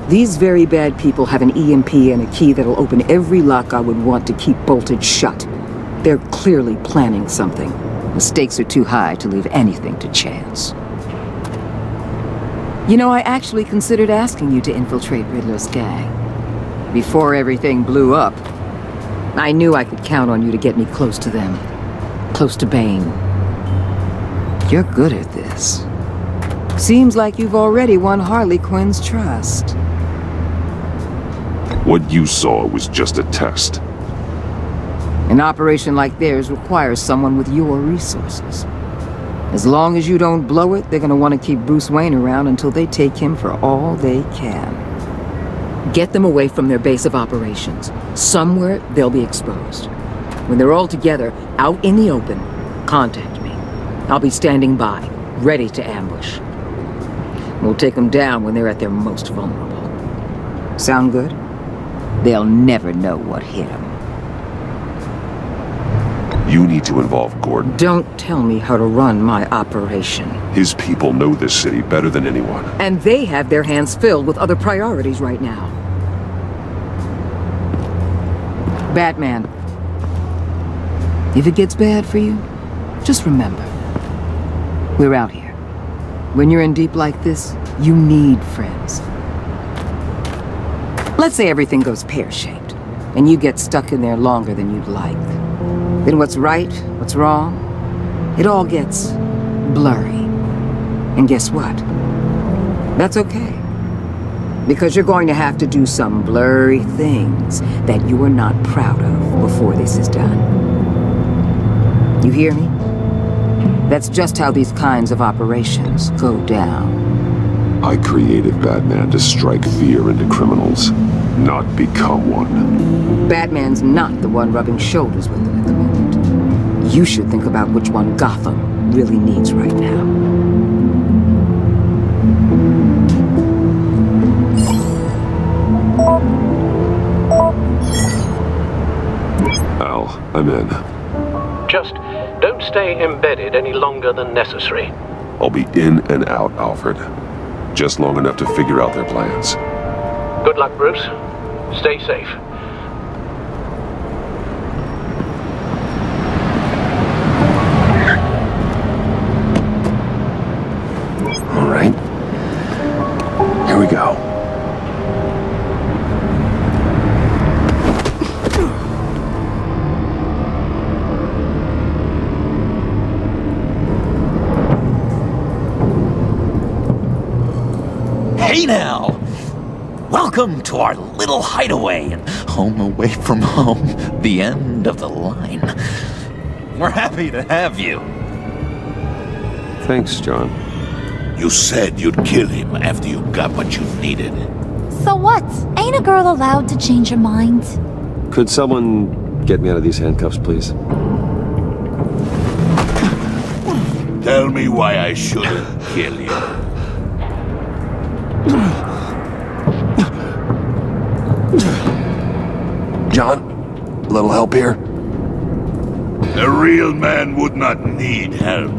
S2: these very bad people have an EMP and a key that'll open every lock I would want to keep bolted shut. They're clearly planning something. The stakes are too high to leave anything to chance. You know, I actually considered asking you to infiltrate Riddler's gang. Before everything blew up, I knew I could count on you to get me close to them. Close to Bane. You're good at this. Seems like you've already won Harley Quinn's trust.
S3: What you saw was just a test.
S2: An operation like theirs requires someone with your resources. As long as you don't blow it, they're gonna want to keep Bruce Wayne around until they take him for all they can. Get them away from their base of operations. Somewhere they'll be exposed. When they're all together, out in the open, contact me. I'll be standing by, ready to ambush. We'll take them down when they're at their most vulnerable. Sound good? They'll never know what hit them.
S3: You need to involve Gordon.
S2: Don't tell me how to run my operation.
S3: His people know this city better than anyone.
S2: And they have their hands filled with other priorities right now. Batman. If it gets bad for you, just remember, we're out here. When you're in deep like this, you need friends. Let's say everything goes pear-shaped, and you get stuck in there longer than you'd like. Then what's right, what's wrong, it all gets blurry. And guess what? That's okay. Because you're going to have to do some blurry things that you are not proud of before this is done. You hear me? That's just how these kinds of operations go down.
S3: I created Batman to strike fear into criminals, not become one.
S2: Batman's not the one rubbing shoulders with them at the moment. You should think about which one Gotham really needs right now.
S3: Al, I'm in.
S11: Just don't stay embedded any longer than necessary.
S3: I'll be in and out, Alfred. Just long enough to figure out their plans.
S11: Good luck, Bruce. Stay safe.
S3: All right. Here we go.
S12: Hey now! Welcome to our little hideaway and home away from home, the end of the line. We're happy to have you.
S1: Thanks, John.
S9: You said you'd kill him after you got what you needed.
S14: So what? Ain't a girl allowed to change her mind?
S1: Could someone get me out of these handcuffs, please?
S9: Tell me why I shouldn't kill you.
S5: John, a little help here?
S9: A real man would not need help.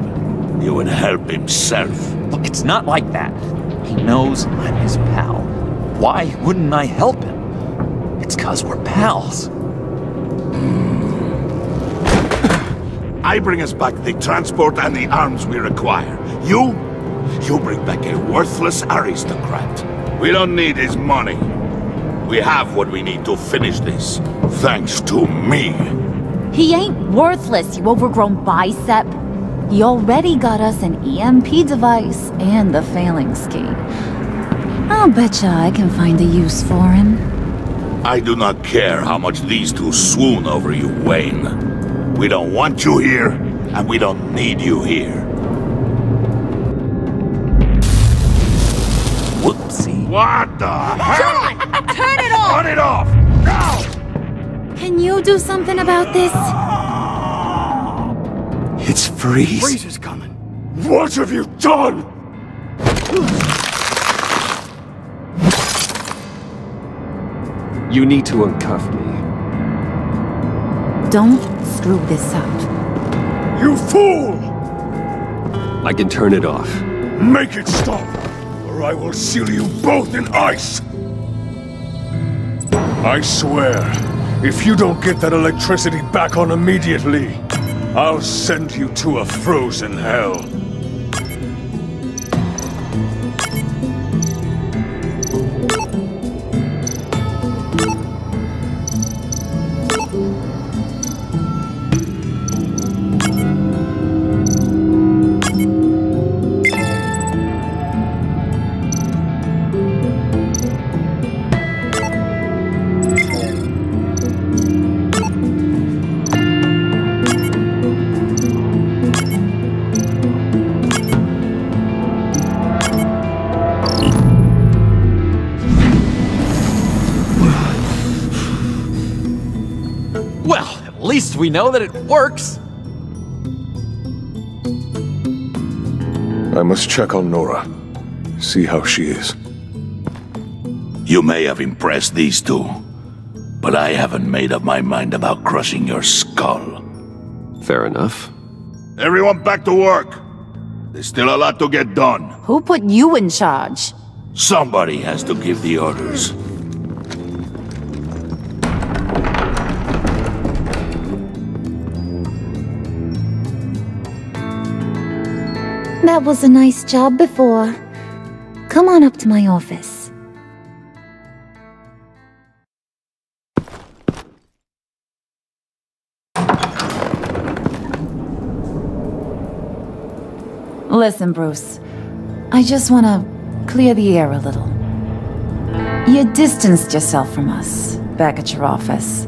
S9: He would help himself.
S12: Look, it's not like that. He knows I'm his pal. Why wouldn't I help him? It's 'cause we're pals.
S9: I bring us back the transport and the arms we require. You bring back a worthless aristocrat. We don't need his money. We have what we need to finish this, thanks to me.
S14: He ain't worthless, you overgrown bicep. He already got us an EMP device and the phalanx key. I'll betcha I can find a use for him.
S9: I do not care how much these two swoon over you, Wayne. We don't want you here, and we don't need you here.
S12: Whoopsie.
S9: What the hell?
S14: John! Turn it off!
S9: Turn it off! Now!
S14: Can you do something about this?
S12: It's Freeze.
S5: Freeze is coming.
S9: What have you done?
S1: You need to uncuff me.
S14: Don't screw this up.
S9: You fool!
S1: I can turn it off.
S9: Make it stop, or I will seal you both in ice!
S18: I swear, if you don't get that electricity back on immediately, I'll send you to a frozen hell.
S12: least we know that it works.
S18: I must check on Nora. See how she is.
S9: You may have impressed these two, but I haven't made up my mind about crushing your skull.
S1: Fair enough.
S9: Everyone back to work. There's still a lot to get done.
S16: Who put you in charge?
S9: Somebody has to give the orders.
S14: That was a nice job before. Come on up to my office.
S10: Listen, Bruce. I just want to clear the air a little. You distanced yourself from us back at your office.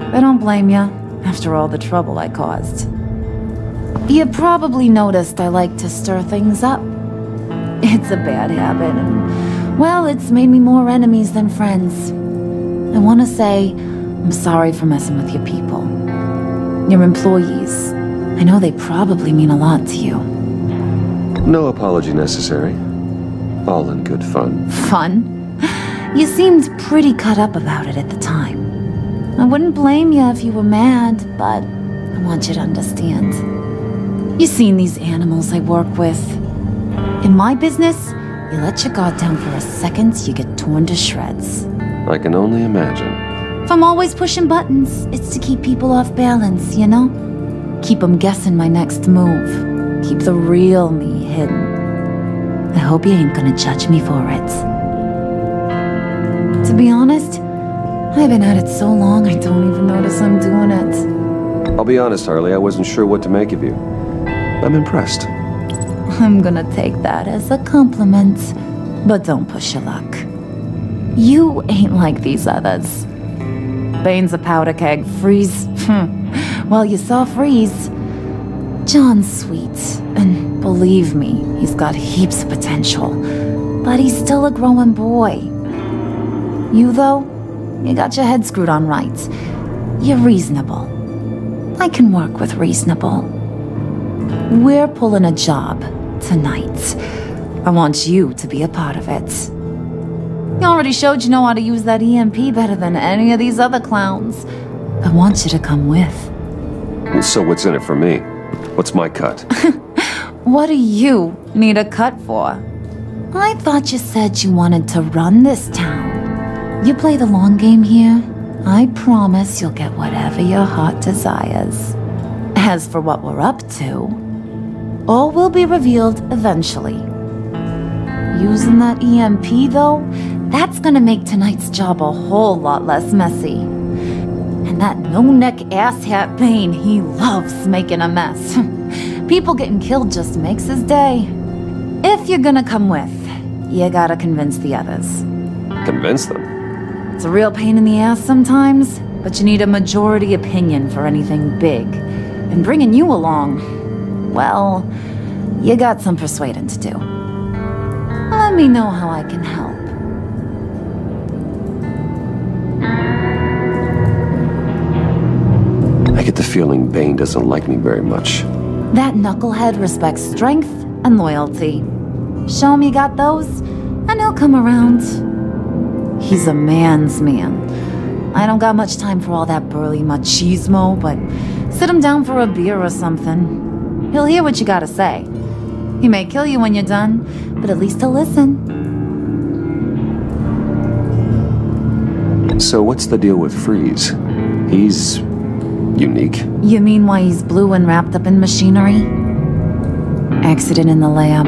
S10: I don't blame you, after all the trouble I caused. You probably noticed I like to stir things up. It's a bad habit, and, well, it's made me more enemies than friends. I want to say I'm sorry for messing with your people. Your employees. I know they probably mean a lot to you.
S1: No apology necessary. All in good fun.
S10: Fun? You seemed pretty cut up about it at the time. I wouldn't blame you if you were mad, but I want you to understand. You've seen these animals I work with. In my business, you let your guard down for a second, you get torn to shreds.
S1: I can only imagine.
S10: If I'm always pushing buttons, it's to keep people off balance, you know? Keep them guessing my next move. Keep the real me hidden. I hope you ain't gonna judge me for it. To be honest, I've been at it so long I don't even notice I'm doing it.
S1: I'll be honest, Harley, I wasn't sure what to make of you. I'm impressed.
S10: I'm gonna take that as a compliment, but don't push your luck. You ain't like these others. Bane's a powder keg, Freeze. Well, you saw Freeze. John's sweet, and believe me, he's got heaps of potential, but he's still a growing boy. You, though, you got your head screwed on right. You're reasonable. I can work with reasonable. We're pulling a job tonight. I want you to be a part of it. You already showed you know how to use that EMP better than any of these other clowns. I want you to come with.
S1: So what's in it for me? What's my cut?
S10: What do you need a cut for? I thought you said you wanted to run this town. You play the long game here, I promise you'll get whatever your heart desires. As for what we're up to, all will be revealed eventually. Using that EMP, though, that's gonna make tonight's job a whole lot less messy. And that no-neck asshat Bane, he loves making a mess. People getting killed just makes his day. If you're gonna come with, you gotta convince the others.
S1: Convince them?
S10: It's a real pain in the ass sometimes, but you need a majority opinion for anything big. And bringing you along, well, you got some persuading to do. Let me know how I can help.
S1: I get the feeling Bane doesn't like me very much.
S10: That knucklehead respects strength and loyalty. Show him you got those, and he'll come around. He's a man's man. I don't got much time for all that burly machismo, but sit him down for a beer or something. He'll hear what you gotta say. He may kill you when you're done, but at least he'll listen.
S1: So what's the deal with Freeze? He's unique.
S10: You mean why he's blue and wrapped up in machinery? Accident in the lab.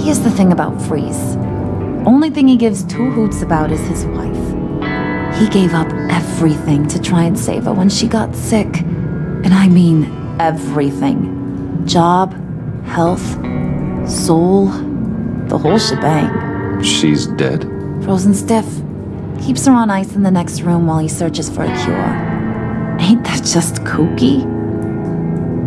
S10: Here's the thing about Freeze. Only thing he gives two hoots about is his wife. He gave up everything to try and save her when she got sick. And I mean everything. Job, health, soul, the whole shebang.
S1: She's dead?
S10: Frozen stiff. Keeps her on ice in the next room while he searches for a cure. Ain't that just kooky?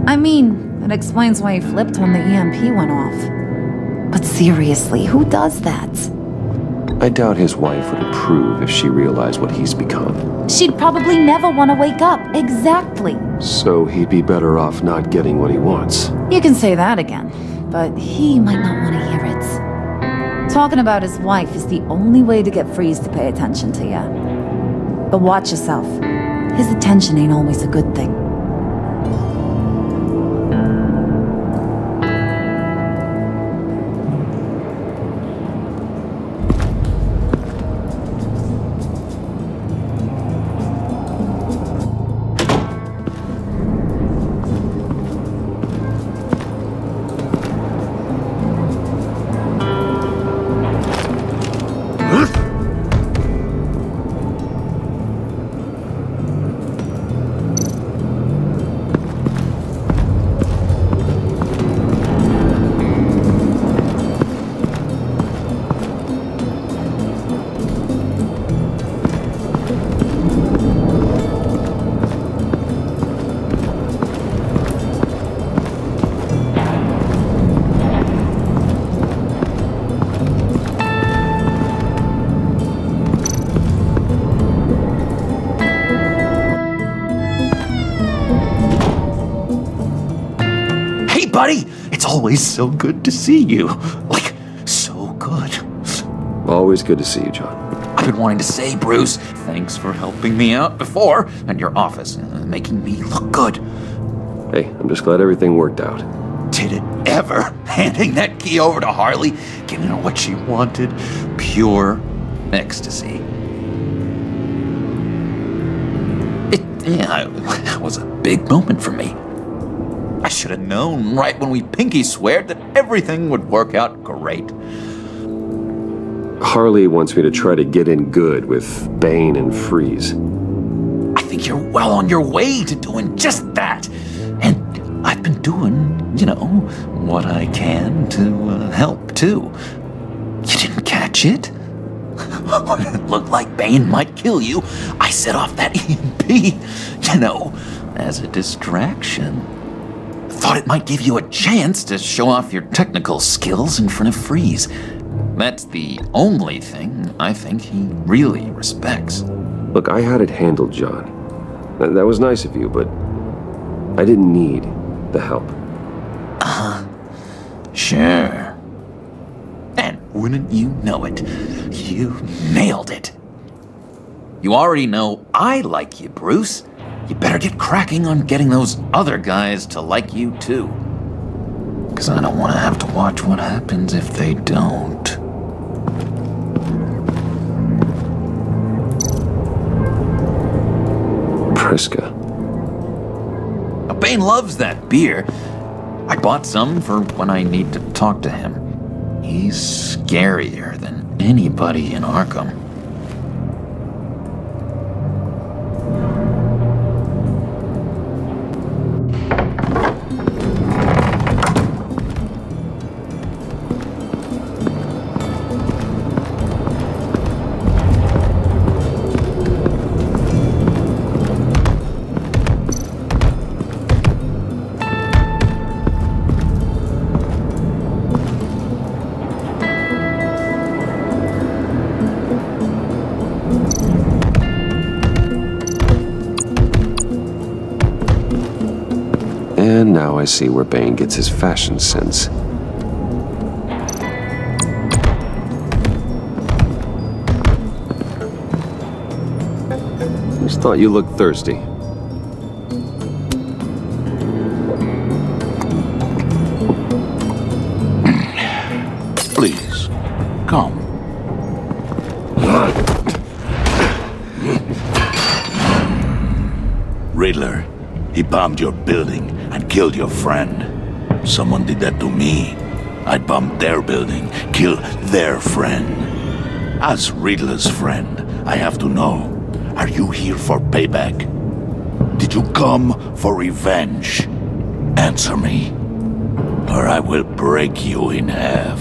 S10: I mean, it explains why he flipped when the EMP went off. But seriously, who does that?
S1: I doubt his wife would approve if she realized what he's become.
S10: She'd probably never want to wake up. Exactly.
S1: So he'd be better off not getting what he wants.
S10: You can say that again, but he might not want to hear it. Talking about his wife is the only way to get Fries to pay attention to you. But watch yourself. His attention ain't always a good thing.
S12: Buddy, it's always so good to see you. Like, so good.
S1: Always good to see you, John.
S12: I've been wanting to say, Bruce, thanks for helping me out before at your office, making me look good.
S1: Hey, I'm just glad everything worked out.
S12: Did it ever? Handing that key over to Harley, giving her what she wanted, pure ecstasy. It was a big moment for me. I should have known right when we pinky sweared that everything would work out great.
S1: Harley wants me to try to get in good with Bane and Fries.
S12: I think you're well on your way to doing just that. And I've been doing, what I can to help, too. You didn't catch it? When it looked like Bane might kill you, I set off that EMP, as a distraction. Thought it might give you a chance to show off your technical skills in front of Fries. That's the only thing I think he really respects.
S1: Look, I had it handled, John. That was nice of you, but I didn't need the help.
S12: Sure. And wouldn't you know it, you nailed it. You already know I like you, Bruce. You better get cracking on getting those other guys to like you, too. Because I don't want to have to watch what happens if they don't.
S1: Priska.
S12: Bane loves that beer. I bought some for when I need to talk to him. He's scarier than anybody in Arkham.
S1: And now I see where Bane gets his fashion sense. Just thought you looked thirsty.
S9: Please, come. Riddler, he bombed your building and killed your friend. Someone did that to me. I'd bomb their building, kill their friend. As Riddler's friend, I have to know, are you here for payback? Did you come for revenge? Answer me, or I will break you in half.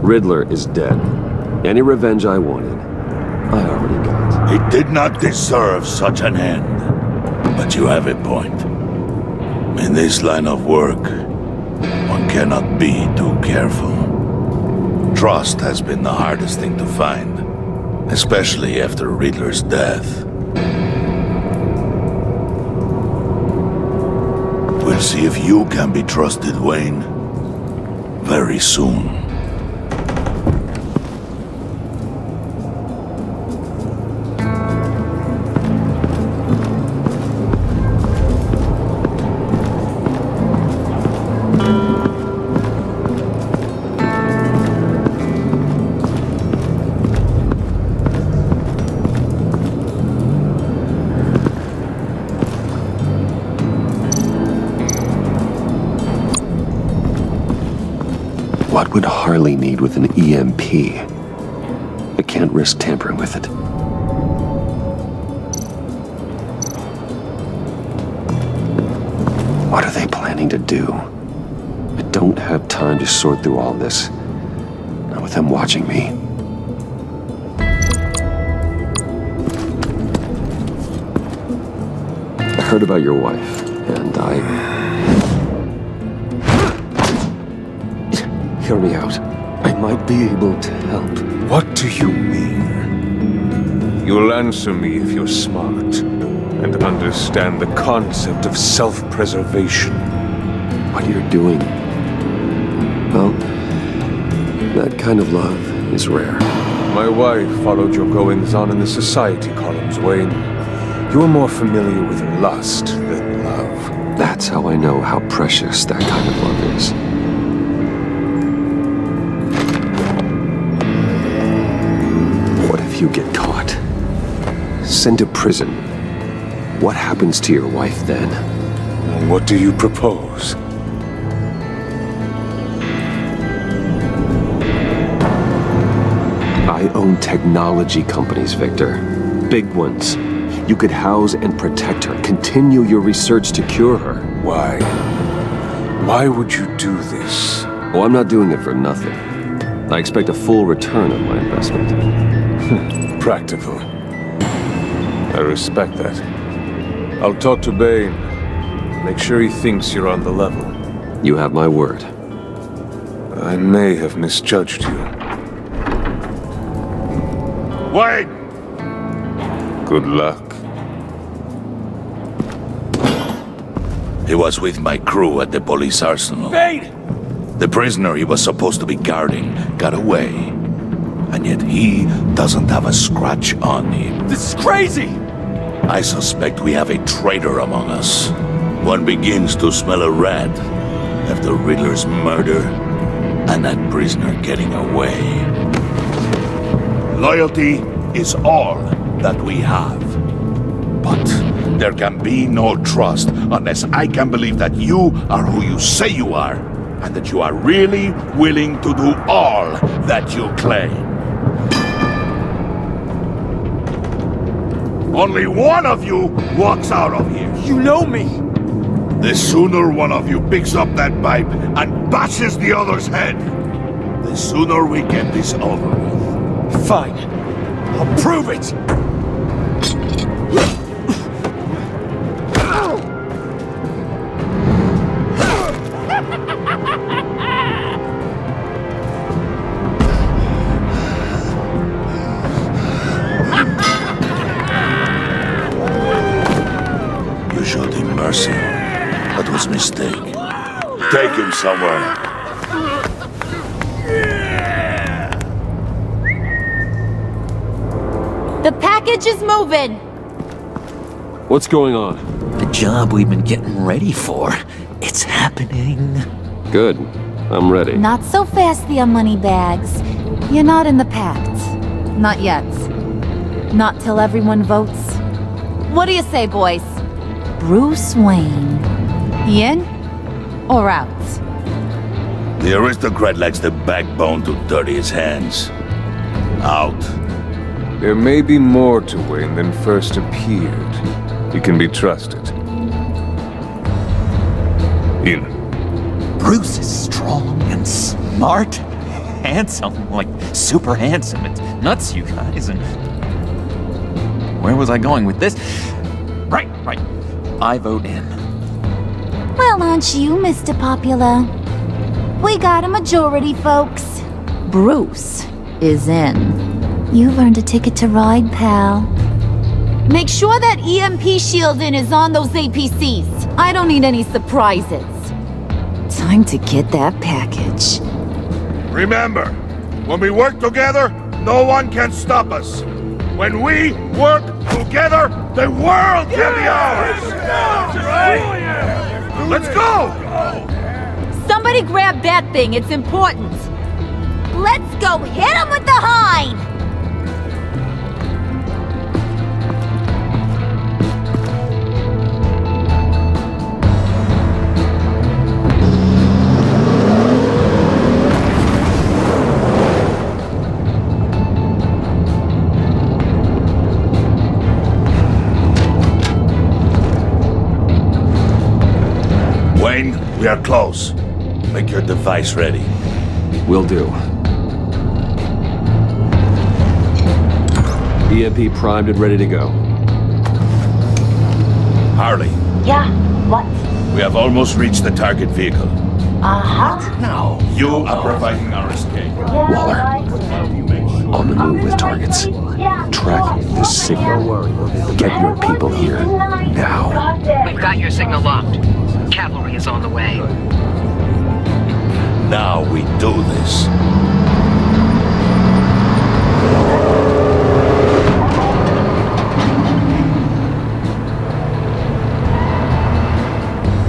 S1: Riddler is dead. Any revenge I wanted, I already got.
S9: He did not deserve such an end. But you have a point. In this line of work, one cannot be too careful. Trust has been the hardest thing to find, especially after Riddler's death. We'll see if you can be trusted, Wayne, very soon.
S1: What would Harley need with an EMP? I can't risk tampering with it. What are they planning to do? I don't have time to sort through all this. Not with them watching me. I heard about your wife, and Hear me out. I might be able to help.
S18: What do you mean? You'll answer me if you're smart and understand the concept of self-preservation.
S1: What you're doing, well, that kind of love is rare.
S18: My wife followed your goings-on in the society columns, Wayne. You're more familiar with lust than love.
S1: That's how I know how precious that kind of love is. If you get caught, sent to prison, what happens to your wife then?
S18: What do you propose?
S1: I own technology companies, Victor. Big ones. You could house and protect her, continue your research to cure her.
S18: Why? Why would you do this?
S1: Oh, I'm not doing it for nothing. I expect a full return on my investment.
S18: Practical. I respect that. I'll talk to Bane. Make sure he thinks you're on the level.
S1: You have my word.
S18: I may have misjudged you.
S9: Wait!
S18: Good luck.
S9: He was with my crew at the police arsenal.
S8: Bane!
S9: The prisoner he was supposed to be guarding got away. And yet he doesn't have a scratch on him.
S8: This is crazy!
S9: I suspect we have a traitor among us. One begins to smell a rat after Riddler's murder and that prisoner getting away. Loyalty is all that we have. But there can be no trust unless I can believe that you are who you say you are, and that you are really willing to do all that you claim. Only one of you walks out of here.
S8: You know me!
S9: The sooner one of you picks up that pipe and bashes the other's head, the sooner we get this over with.
S8: Fine. I'll prove it!
S9: That was a mistake. Take him somewhere.
S14: The package is moving!
S1: What's going on?
S12: The job we've been getting ready for. It's happening.
S1: Good. I'm ready.
S14: Not so fast, the Moneybags. You're not in the Pact. Not yet. Not till everyone votes. What do you say, boys? Bruce Wayne. In or out?
S9: The aristocrat lacks the backbone to dirty his hands. Out.
S18: There may be more to Wayne than first appeared. He can be trusted. In.
S12: Bruce is strong and smart, handsome, like super handsome. It's nuts, you guys. And where was I going with this? Right. I vote in.
S14: Well, aren't you, Mr. Popular? We got a majority, folks.
S10: Bruce is in.
S14: You've earned a ticket to ride, pal. Make sure that EMP shielding is on those APCs. I don't need any surprises. Time to get that package.
S9: Remember, when we work together, no one can stop us. When we work together, the world can be ours! Let's go!
S14: Somebody grab that thing, it's important. Let's go hit him with the hind!
S9: Wayne, we are close. Make your device ready.
S1: Will do. EMP primed and ready to go.
S9: Harley.
S19: Yeah, what?
S9: We have almost reached the target vehicle.
S19: Uh-huh.
S9: Now, you are providing our escape.
S1: Waller, on the move with targets. Track the signal. Get your people here, now.
S2: We've got your signal locked. Cavalry is on the way.
S9: Now we do this.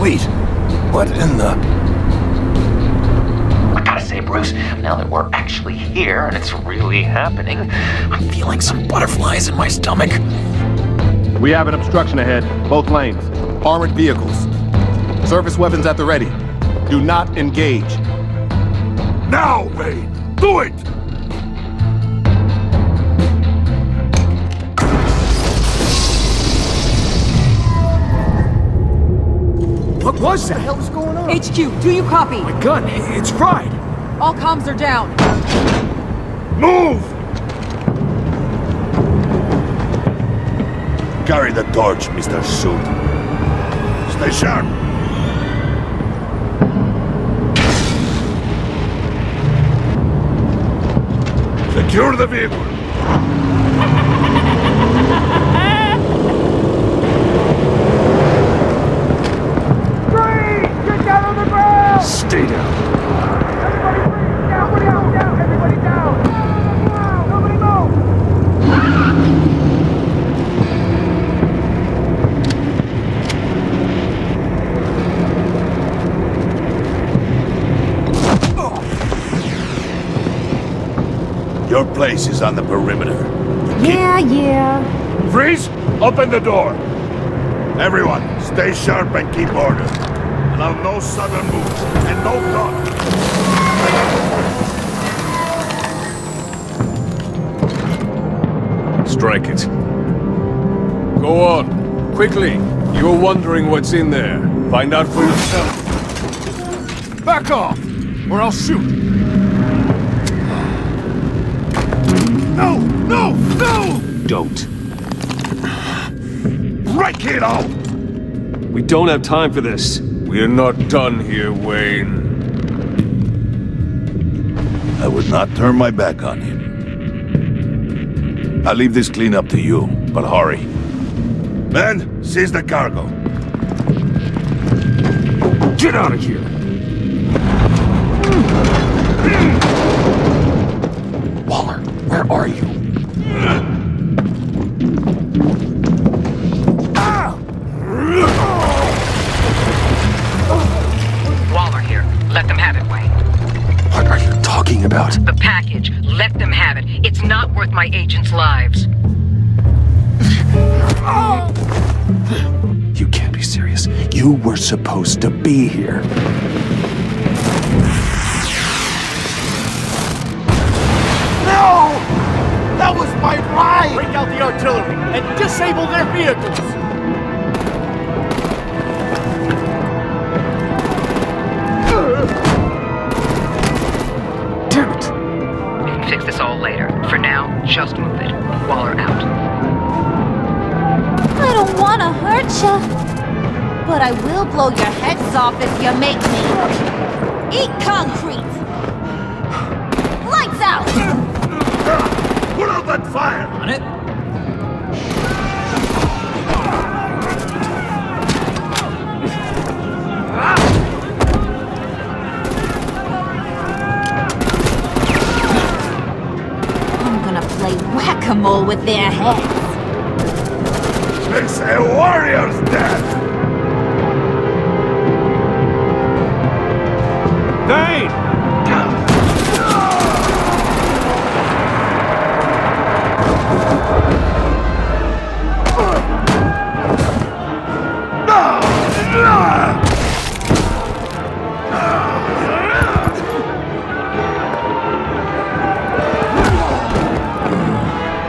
S12: Wait, what in the...
S20: I gotta say, Bruce, now that we're actually here and it's really happening, I'm feeling some butterflies in my stomach.
S5: We have an obstruction ahead, both lanes. Armored vehicles. Surface weapons at the ready. Do not engage.
S9: Now, Wayne! Do it!
S7: What was that?
S2: What the hell is going on? HQ, do you copy?
S7: My gun, it's fried.
S2: All comms are down.
S9: Move! Carry the torch, Mr. Suit. Stay sharp. Secure the vehicle.
S7: Get down on the ground!
S1: Stay down.
S7: Everybody down! Everybody down! Nobody
S9: Your place is on the perimeter.
S14: Yeah.
S9: Freeze! Open the door! Everyone, stay sharp and keep order. Allow no sudden moves and no talk.
S18: Strike it. Go on. Quickly. You're wondering what's in there. Find out for yourself.
S7: Back off, or I'll shoot. No! No! No!
S1: Don't.
S9: Right, kiddo!
S1: We don't have time for this.
S18: We're not done here, Wayne.
S9: I would not turn my back on him. I'll leave this clean up to you, but hurry. Men, seize the cargo.
S1: Get out of here! Waller, where are you?
S2: Waller here. Let them have it, Wayne.
S1: What are you talking about?
S2: The package. Let them have it. It's not worth my agents' lives.
S1: You can't be serious. You were supposed to be here.
S7: No! That was my ride! Break out the artillery and disable their vehicles!
S2: Damn it! We can fix this all later. For now, just move it. Waller out.
S14: I don't want to hurt ya, but I will blow your heads off if you make me. Eat concrete! Lights
S9: Put out that fire!
S12: On it.
S14: I'm gonna play whack-a-mole with their heads.
S9: It's a warrior's death!
S4: Vayne!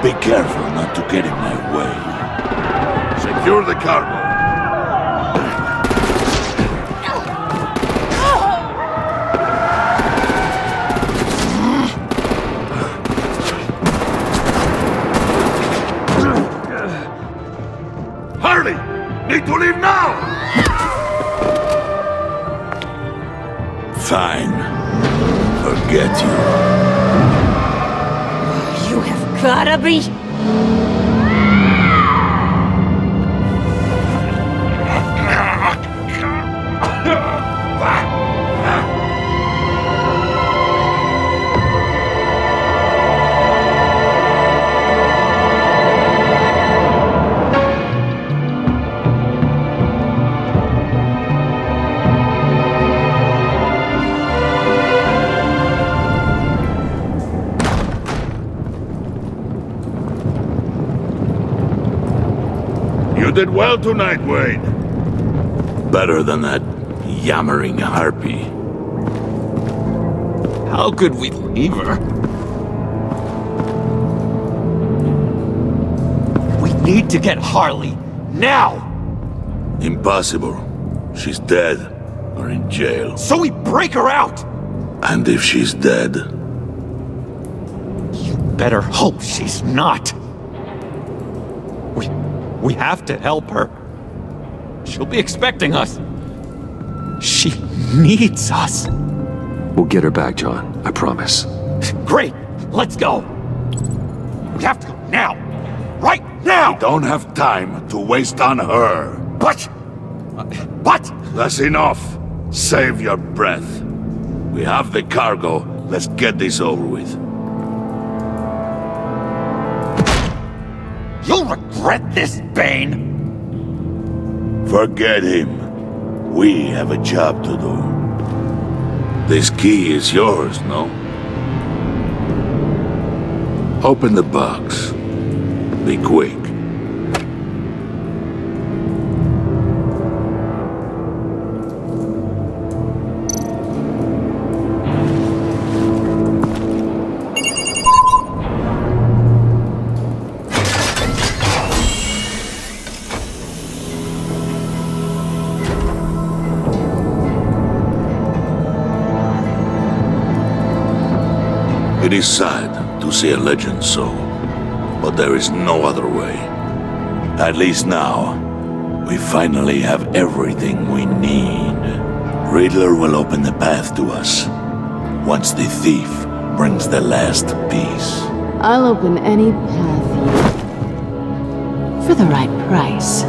S9: Be careful not to get in my way. Secure the cargo. Hurry! Need to leave now! Fine. Forget you.
S14: You have gotta be...
S9: You did well tonight, Wayne. Better than that yammering harpy.
S12: How could we leave her? We need to get Harley. Now!
S9: Impossible. She's dead. Or in jail.
S12: So we break her out!
S9: And if she's dead...
S12: You better hope she's not. We have to help her. She'll be expecting us. She needs us.
S1: We'll get her back, John. I promise.
S12: Great. Let's go. We have to go now. Right now!
S9: We don't have time to waste on her.
S12: But...
S9: That's enough. Save your breath. We have the cargo. Let's get this over with.
S12: You'll regret this, Bane!
S9: Forget him. We have a job to do. This key is yours, no? Open the box. Be quick. It is sad to see a legend so, but there is no other way. At least now, we finally have everything we need. Riddler will open the path to us, once the thief brings the last piece.
S21: I'll open any path for the right price.